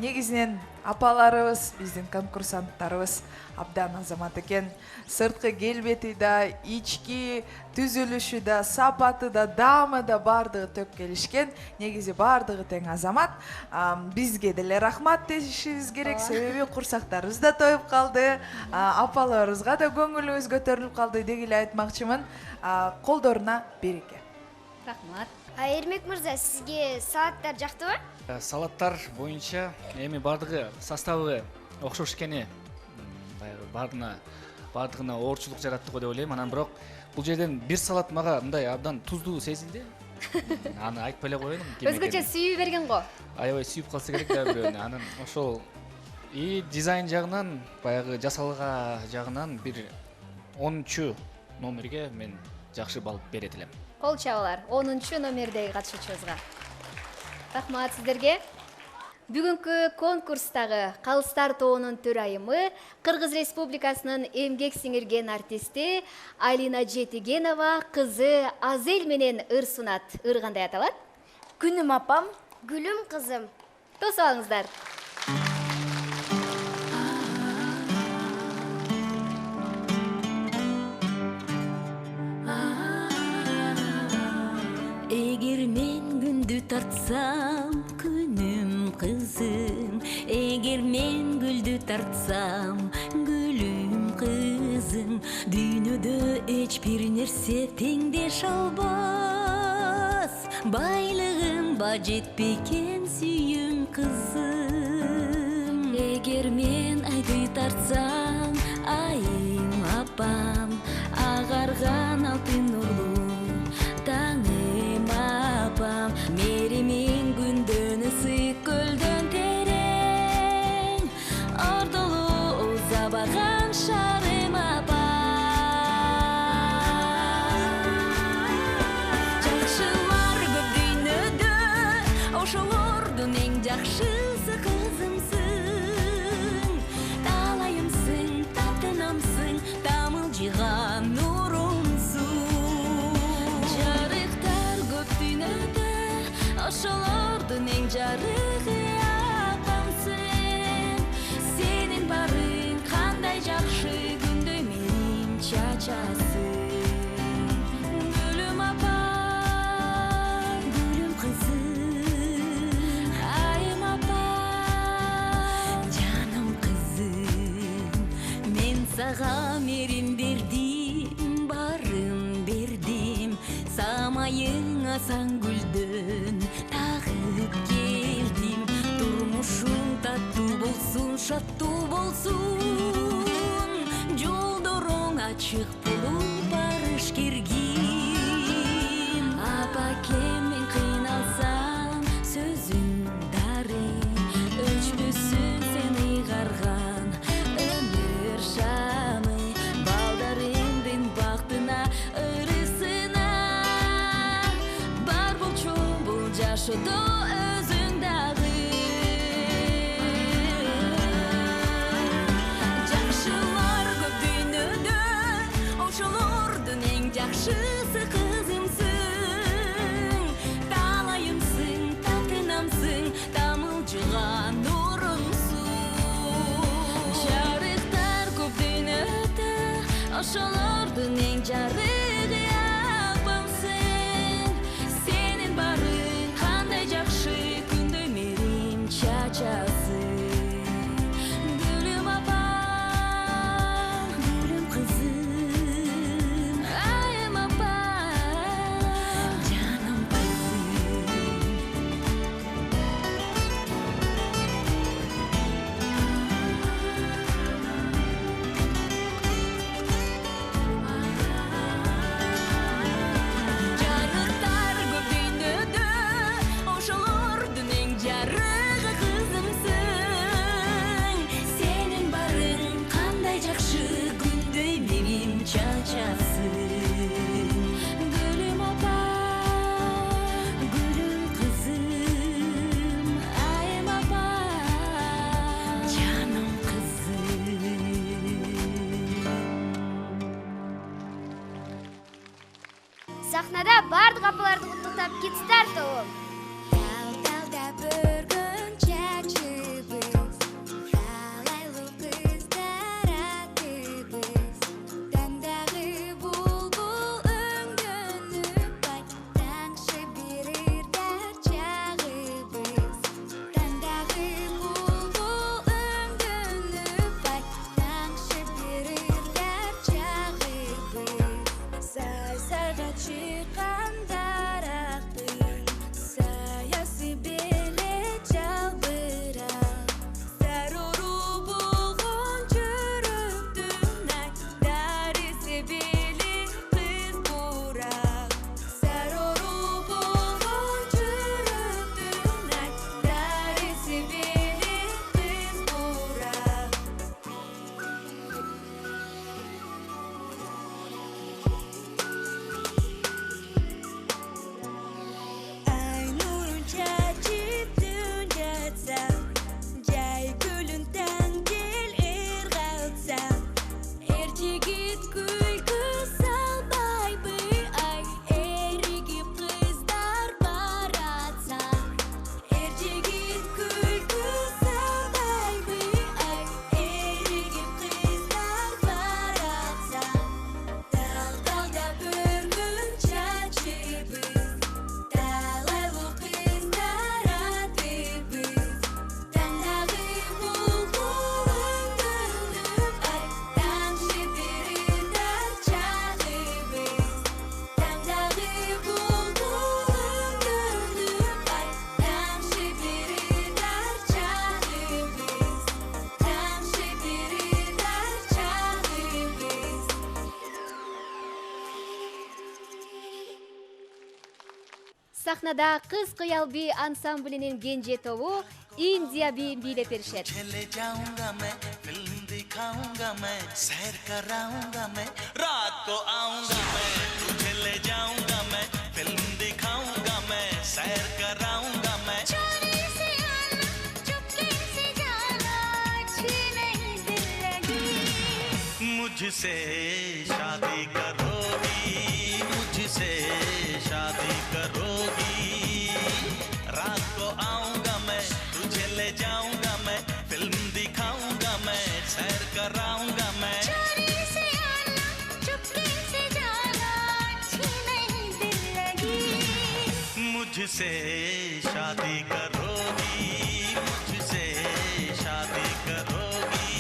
Speaker 22: Негизинен апаларыбыз, биздин конкурсанттарыбыз абдан азамат экен. Сырткы келбети да, ички түзүлүшү да, сапаты да, даамы да бардыгы төп келишкен. Негизи бардыгы тең азамат. Бизге деле рахмат дешибиз керек, себеби курсактарыбыз да тоюп калды. Апаларыбызга да көңүлүбүз көтөрүлүп калды деп эле айтмакчымын. Колдоруна береке.
Speaker 1: Рахмат.
Speaker 8: Эрмек мырза, сизге салаттар жактыбы?
Speaker 20: Салаттар боюнча эми бардыгы составы окшош экени бардыгына оорчулук жаратты го деп ойлойм. Анан бирок бул жерден бир салат мага мындай абдан туздуу сезилди. Аны айтпай эле коеюн.
Speaker 1: Өзгөчө сүйүү берген го.
Speaker 20: Аябай сүйүп калса керек да бирөөнү. Анан ошол дизайн жагынан, баягы жасалга жагынан бир 10-чу номерге мен жакшы балл берет элем.
Speaker 1: Кол чабуулар 10-чу номердеги катышуучубузга. Рахмат сиздерге. Бүгүнкү конкурстагы калыстар тобунун төрайымы Кыргыз Республикасынын эмгек сиңирген артисти Алина Жетигенова кызы Азел менен ыр сунат. Ыр кандай аталат?
Speaker 2: Күнүм апам,
Speaker 8: гүлүм кызым.
Speaker 1: Тосуп алыңыздар.
Speaker 16: Эгер мен күндү тартсам, күнүм кызым. Эгер мен гүлдү тартсам, гүлүм кызым. Дүйнөдө эч бир нерсе теңдеш албас. Байлыгымба жетпеген сүйүм кызым. Эгер мен айды тартсам, айым апам, агарган алтын нурлуу таңым апам. Меримин күндөн ысык көлдөн терең, ордолу узабаган шарым апам. Жакшылар көп дүйнөдө, ошолордун эң жакшысы кызымсың. ошолордун эң жарыгы апамсың. Сенин барың кандай жакшы күндө менин чачасың. Гүлүм апам, гүлүм кызым, айым апам, жаным кызым. Мен сага мерим бердим, барын бердим. Самайыңа сан гүлдөн тагып келдим. Турмушуң таттуу болсун, шаттуу болсун. Жолдоруң ачык болуп барыш кергин. Апакем мен кыйналсам сөзүң дарый. Өчпөсүн сен ыйгарган өмүр шамы. Балдарымдын бактына ырысына бар болчу бул жашоодо өзүң дагы. Жакшылар көп дүйнөдө, ошолордун эң жакшысы кызымсың. Талайымсың, татынамсың, тамылжыган нурумсуң. Жарыктар көп дүйнөдө, ошолордун эң жарыгы апамсың. Сенин барың кандай жакшы күндө мерим чачасың. Гүлүм апам, гүлүм кызым, айым апам, жаным кызым. Жарыктар көп дүйнөдө, ошолордун эң жарыгы кызымсың. Сенин барың кандай жакшы күндө мерим чачасың. Гүлүм апам, гүлүм кызым, айым апам, жаным кызым.
Speaker 8: Сахнада бардык апаларды куттуктап Кидстар тобу.
Speaker 16: Талда бүргөн чачыбыз, талайлуу кыздар атыбыз. Тандагы булбул өңдөнүп ай, таңшы берир дар чагыбыз. Тандагы булбул өңдөнүп ай, таңшы берир дар чагыбыз. Сай-сайга чыккан дарактын саясы беле жалбырап. Заруру болгон жүрөктүн ай, дарысы бели кыз бурак. Заруру болгон жүрөктүн ай, дарысы бели кыз бурак. Ай нурун чачып түн жатсам, жай гүлүн таң кел ыргалтсам. Эр жигит күлкү салбайбы ай, эригип кыздар баратса. Эр жигит күлкү салбайбы ай, эригип кыздар баратса. Талда бүргөн чачыбыз, талайлуу кыздар атыбыз. Тандагы булбул өңдөнүп ай, таңшы берир дар чагыбыз. Тандагы булбул өңдөнүп ай, таңшы берир дар чагыбыз. Таңшы берир дар чагыбыз.
Speaker 1: Сахнада кыз кыялби ансамблинин кенже тобу Индия бийин бийлеп беришет.
Speaker 3: चले जाऊंगा मैं फिल्म दिखाऊंगा मैं सैर कराऊंगा मैं रात को आऊंगा मैं तुझे ले जाऊंगा मैं फिल्म दिखाऊंगा मैं सैर कराऊंगा मैं
Speaker 16: चोरी से आना, चुपके से जाना, अच्छी नहीं दिल लगी।
Speaker 3: मुझसे शादी करोगी मुझसे शादी करोगी मुझसे शादी करोगी मुझसे शादी करोगी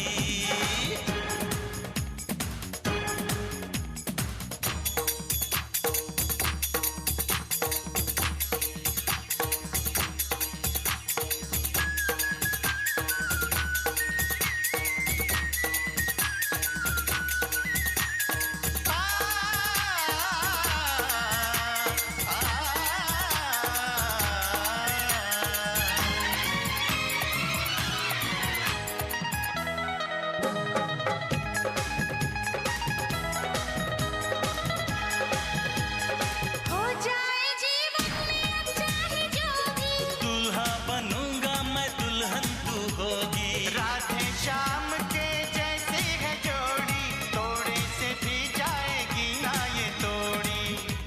Speaker 16: हो जाए जीवन में अब चाहे जो भी
Speaker 3: दूल्हा बनूंगा मैं दुल्हन तू होगी राधे श्याम के जैसे है जोड़ी तोड़े से भी जाएगी ना ये तोड़ी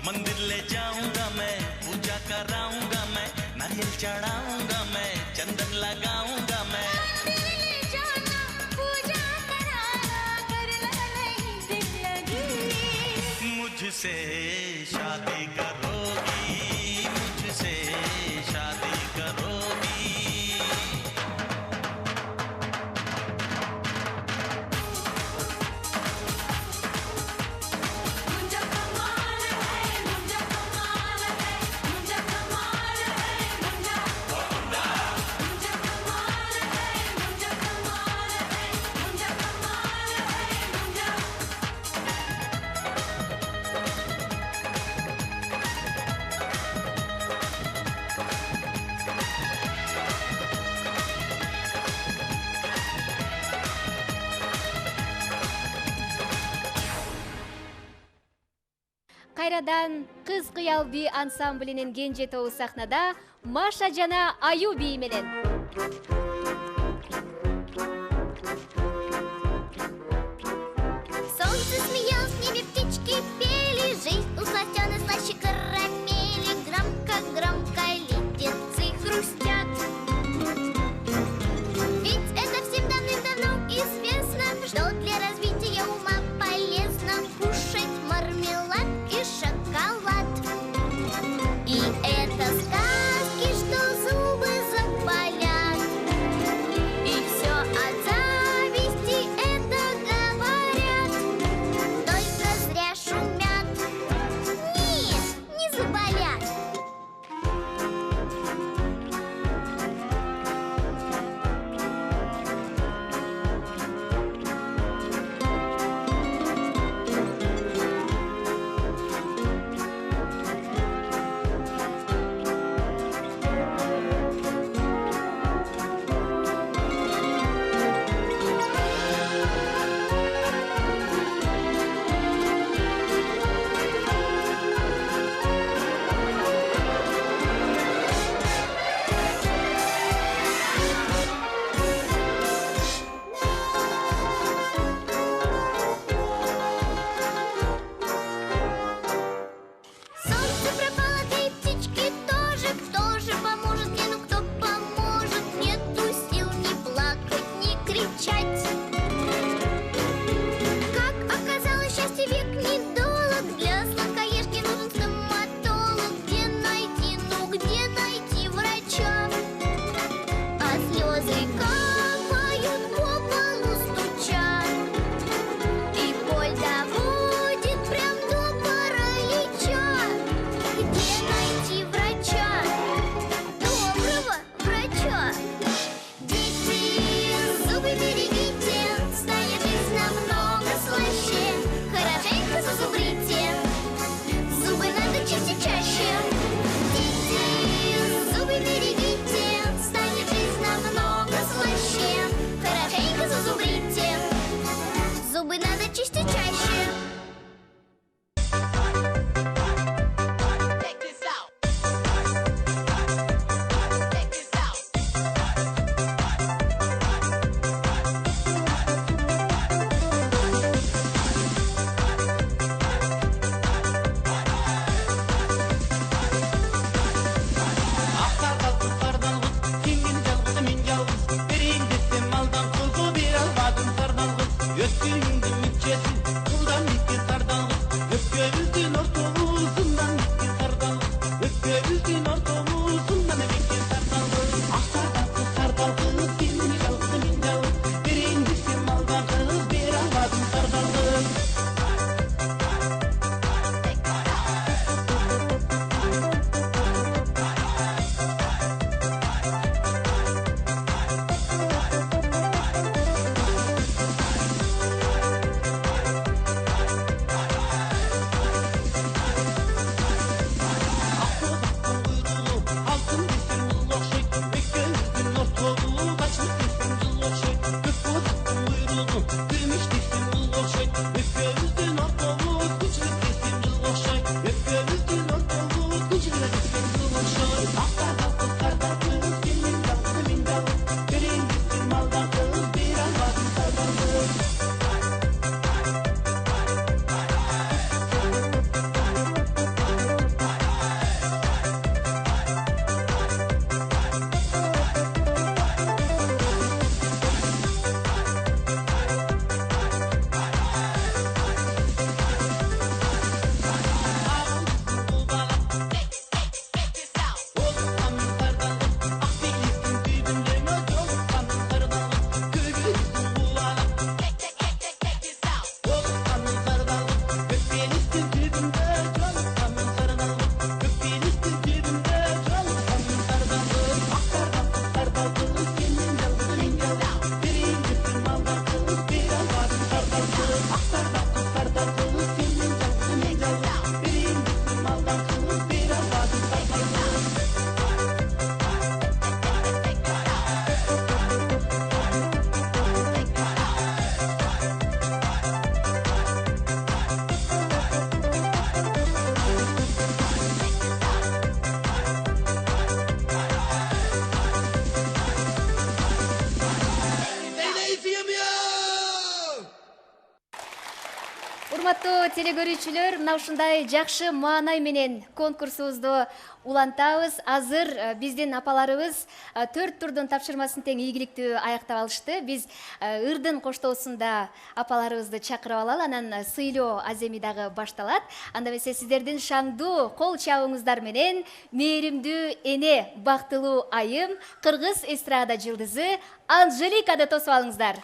Speaker 3: मंदिर ले जाऊंगा मैं पूजा कराऊंगा मैं नारियल चढ़ाऊंगा मैं चंदन लगाऊंगा मैं
Speaker 16: ले जाना पूजा कराना करना नहीं दिल लगी
Speaker 3: मुझसे शादी करोगी मुझसे शादी करोगी
Speaker 16: मुझे कमाल है मुझे कमाल है मुझे कमाल है मुझे कमाल है मुझे कमाल है मुझे कमाल है मुझे
Speaker 1: кайрадан кыз кыял би ансамблинин кенже тобу сахнада Маша жана Аю би менен.
Speaker 16: Солнце смеялось, в небе птички пели, жизнь у сластены слаще карамели, громко-громко леденцы хрустят. Ведь это всем давным-давно известно, что для развития ума полезно кушать мармелад и шоколад. И это сказки, что зубы заболят. И все от зависти это говорят, только зря шумят. Нет,
Speaker 1: урматтуу теле көрүүчүлөр, мына ушундай жакшы маанай менен конкурсубузду улантабыз. Азыр биздин апаларыбыз 4 турдун тапшырмасын тең ийгиликтүү аяктап алышты. Биз ырдын коштоосунда апаларыбызды чакырып алалы, анан сыйлоо аземи дагы башталат. Анда эмесе сиздердин шаңдуу кол чабыңыздар менен мээримдүү эне, бактылуу айым, кыргыз эстрада жылдызы Анжеликаны тосуп алыңыздар.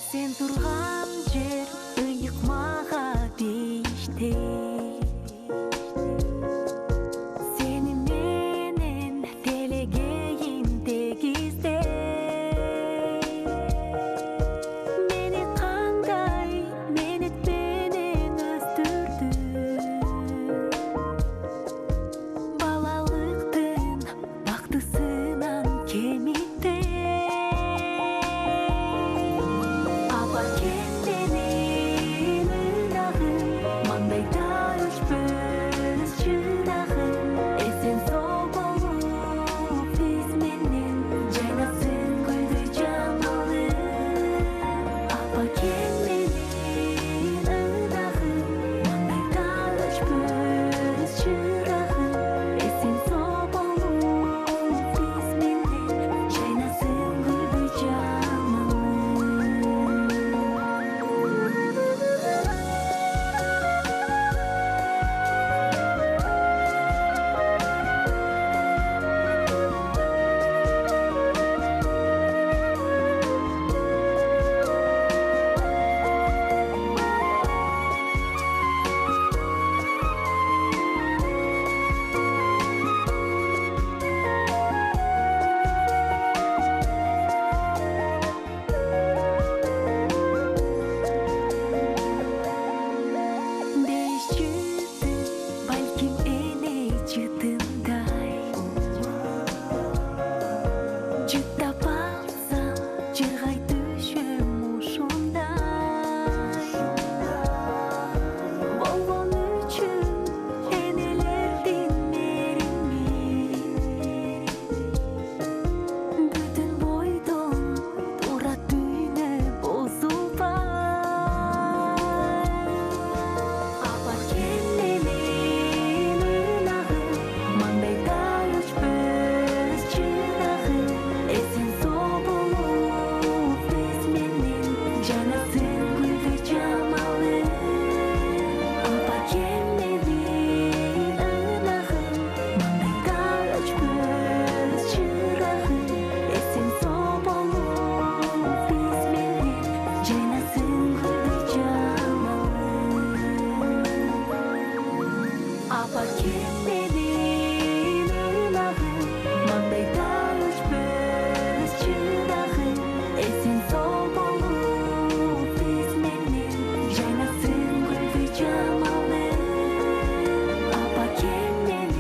Speaker 4: Sen turgan jer ıyık mağa değişti. Seni menen telegeyin tegizde. Meni kanday menetmenen östürdü. Balalıktın baktısınan kemikte. Apa kendinin ırağın, mandayda uçpuz çırağın. Esen sol olup isminin, caynasın güldü camalı. Apa kendinin ırağın, mandayda uçpuz çırağın. Esen sol olup isminin, caynasın güldü camalı. Değişti, balkim ene çıtınday. Çıtta balsam, çırgay düşüm uşunday. Bolgon üçün enelerdin merimi. Bütün boydon turat düğüne bozulpay. Apa kendinin ırağın, mandayda uçpuz çırağın. Esen sol olup isminin, caynasın güldü camalı. Apa kendinin ırağın, mandayda uçpuz çırağın. Esen sol olup isminin, caynasın güldü camalı. Apa kendinin ırağın, mandayda uçpuz çırağın. Esen sol olup isminin, caynasın güldü camalı. Apa kendinin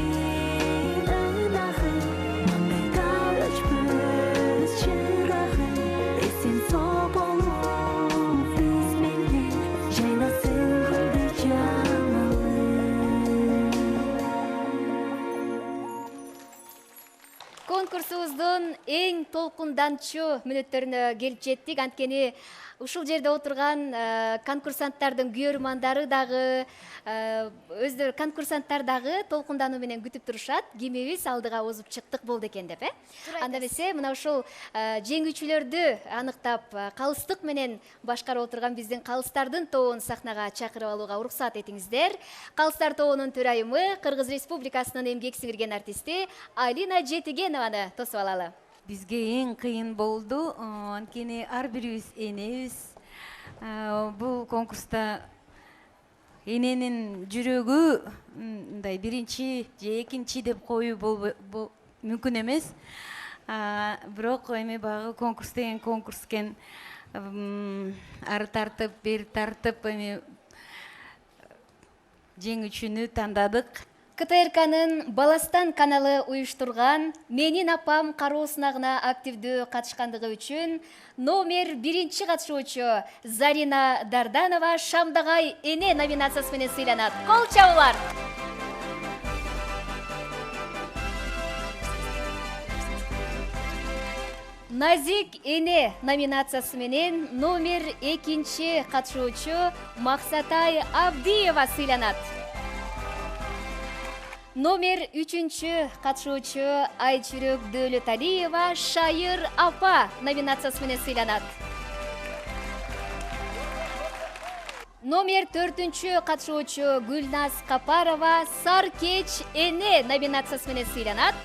Speaker 4: ırağın, mandayda uçpuz çırağın. Esen sol olup isminin, caynasın güldü camalı.
Speaker 1: Конкурсубуздун эң толкунданчу мүнөттөрүнө келип жеттик. Анткени ушул жерде отурган конкурсанттардын күйөрмандары дагы, өздөрү конкурсанттар дагы толкундануу менен күтүп турушат. Кимибиз алдыга озуп чыктык болду экен деп, Анда эмесе мына ушул жеңүүчүлөрдү аныктап, калыстык менен башкарып отурган биздин калыстардын тобун сахнага чакырып алууга уруксат этиңиздер. Калыстар тобунун төрайымы, Кыргыз Республикасынын эмгек сиңирген артисти Алина Жетигенованы тосуп алалы.
Speaker 14: Бизге эң кыйын болду, анткени ар бирибиз энебиз. Бул конкурста эненин жүрөгү мындай биринчи же экинчи деп коюу мүмкүн эмес. Бирок эми баягы конкурс деген конкурс экен. Ары тартып, бери тартып, эми жеңүүчүнү тандадык.
Speaker 1: КТРКнын Баластан каналы уюштурган «Менин апам» кароо сынагына активдүү катышкандыгы үчүн номер 1 катышуучу Зарина Дарданова «Шамдагай эне» номинациясы менен сыйланат. Кол чабуулар! Назик эне номинациясы менен номер 2 катышуучу Максатай Абдиева сыйланат. Номер 3 катышуучу Айчүрөк Дөөлөталиева Шайыр апа номинациясы менен сыйланат. Номер 4 катышуучу Гүлназ Капарова Сар кеч эне номинациясы менен сыйланат.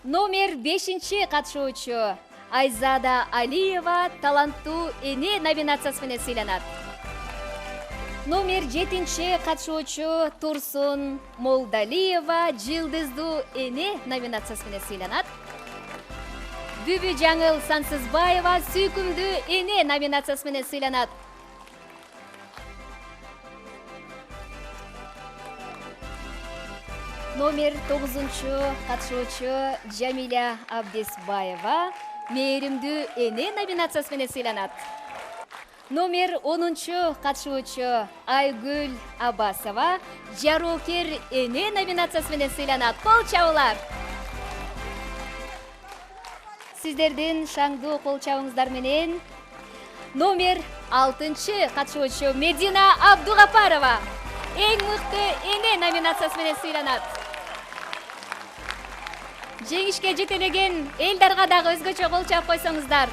Speaker 1: Номер 5 катышуучу Айзада Алиева таланттуу эне номинациясы менен сыйланат. Номер 7 катышуучу Турсун Молдалиева жылдыздуу эне номинациясы менен сыйланат. Бүбү Жаңыл Сансызбаева сүйкүмдүү эне номинациясы менен сыйланат. Номер 9 катышуучу Жамиля Абдесбаева мээримдүү эне номинациясы менен сыйланат. Номер 10 катышуучу Айгүл Абасова жароокер эне номинациясы менен сыйланат. Кол чабуулар. Сиздердин шаңдуу кол чабыңыздар менен номер 6 катышуучу Медина Абдугапарова эң мыкты эне номинациясы менен сыйланат. Жеңишке жетелеген элдарга дагы өзгөчө кол чаап койсоңуздар.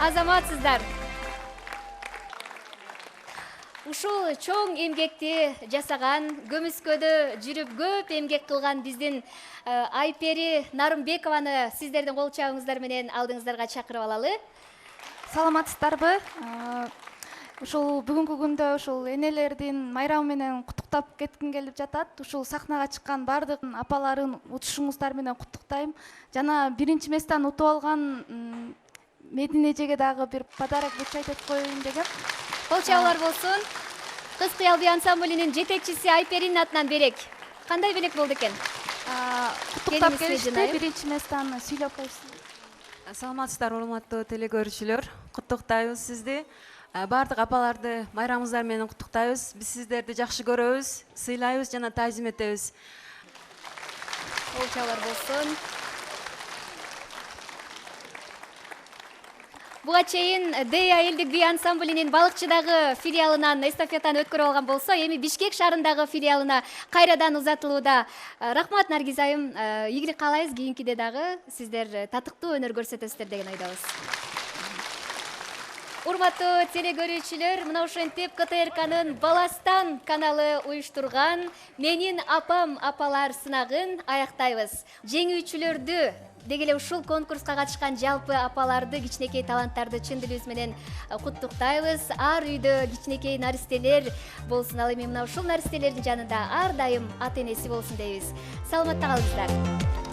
Speaker 1: Азаматсыздар. Ушул чоң эмгекти жасаган, көмүскөдө жүрүп көп эмгек кылган биздин Айпери Нарымбекованы сиздердин кол чабыңыздар менен алдыңыздарга чакырып алалы.
Speaker 15: Саламатсыздарбы? Ушул бүгүнкү күндө ушул энелердин майрамы менен куттуктап кетким келип жатат. Ушул сахнага чыккан бардык апаларын утушуңуздар менен куттуктайм. Жана биринчи месттен утуп алган Медине эжеге дагы бир подарок вручать этип коеюн дегем.
Speaker 1: Кол чабуулар болсун. Кыз кыял би ансамблинин жетекчиси Айперинин атынан белек. Кандай белек болду экен?
Speaker 15: Куттуктап келишти, биринчи месттен сүйлөп коюшсун.
Speaker 18: Саламатсыздар, урматтуу телекөрүүчүлөр. Куттуктайбыз сизди. Бардык апаларды майрамыңыздар менен куттуктайбыз. Биз сиздерди жакшы көрөбүз, сыйлайбыз жана таазим этебиз.
Speaker 1: Кол чабуулар болсун. Буга чейин Дея элдик би ансамблинин Балыкчыдагы филиалынан эстафетаны өткөрүп алган болсо, эми Бишкек шаарындагы филиалына кайрадан узатылууда. Рахмат Наргиз айым, ийгилик каалайбыз, кийинкиде дагы сиздер татыктуу өнөр көрсөтөсүздөр деген ойдобуз. Урматтуу телекөрүүчүлөр, мына ошентип КТРКнын Баластан каналы уюштурган Менин апам апалар сынагын аяктайбыз. Жеңүүчүлөрдү деги эле ушул конкурска катышкан жалпы апаларды, кичинекей таланттарды чын дилибиз менен куттуктайбыз. Ар үйдө кичинекей наристелер болсун, ал эми мына ушул наристелердин жанында ар дайым ата энеси болсун дейбиз. Саламатта калыңыздар.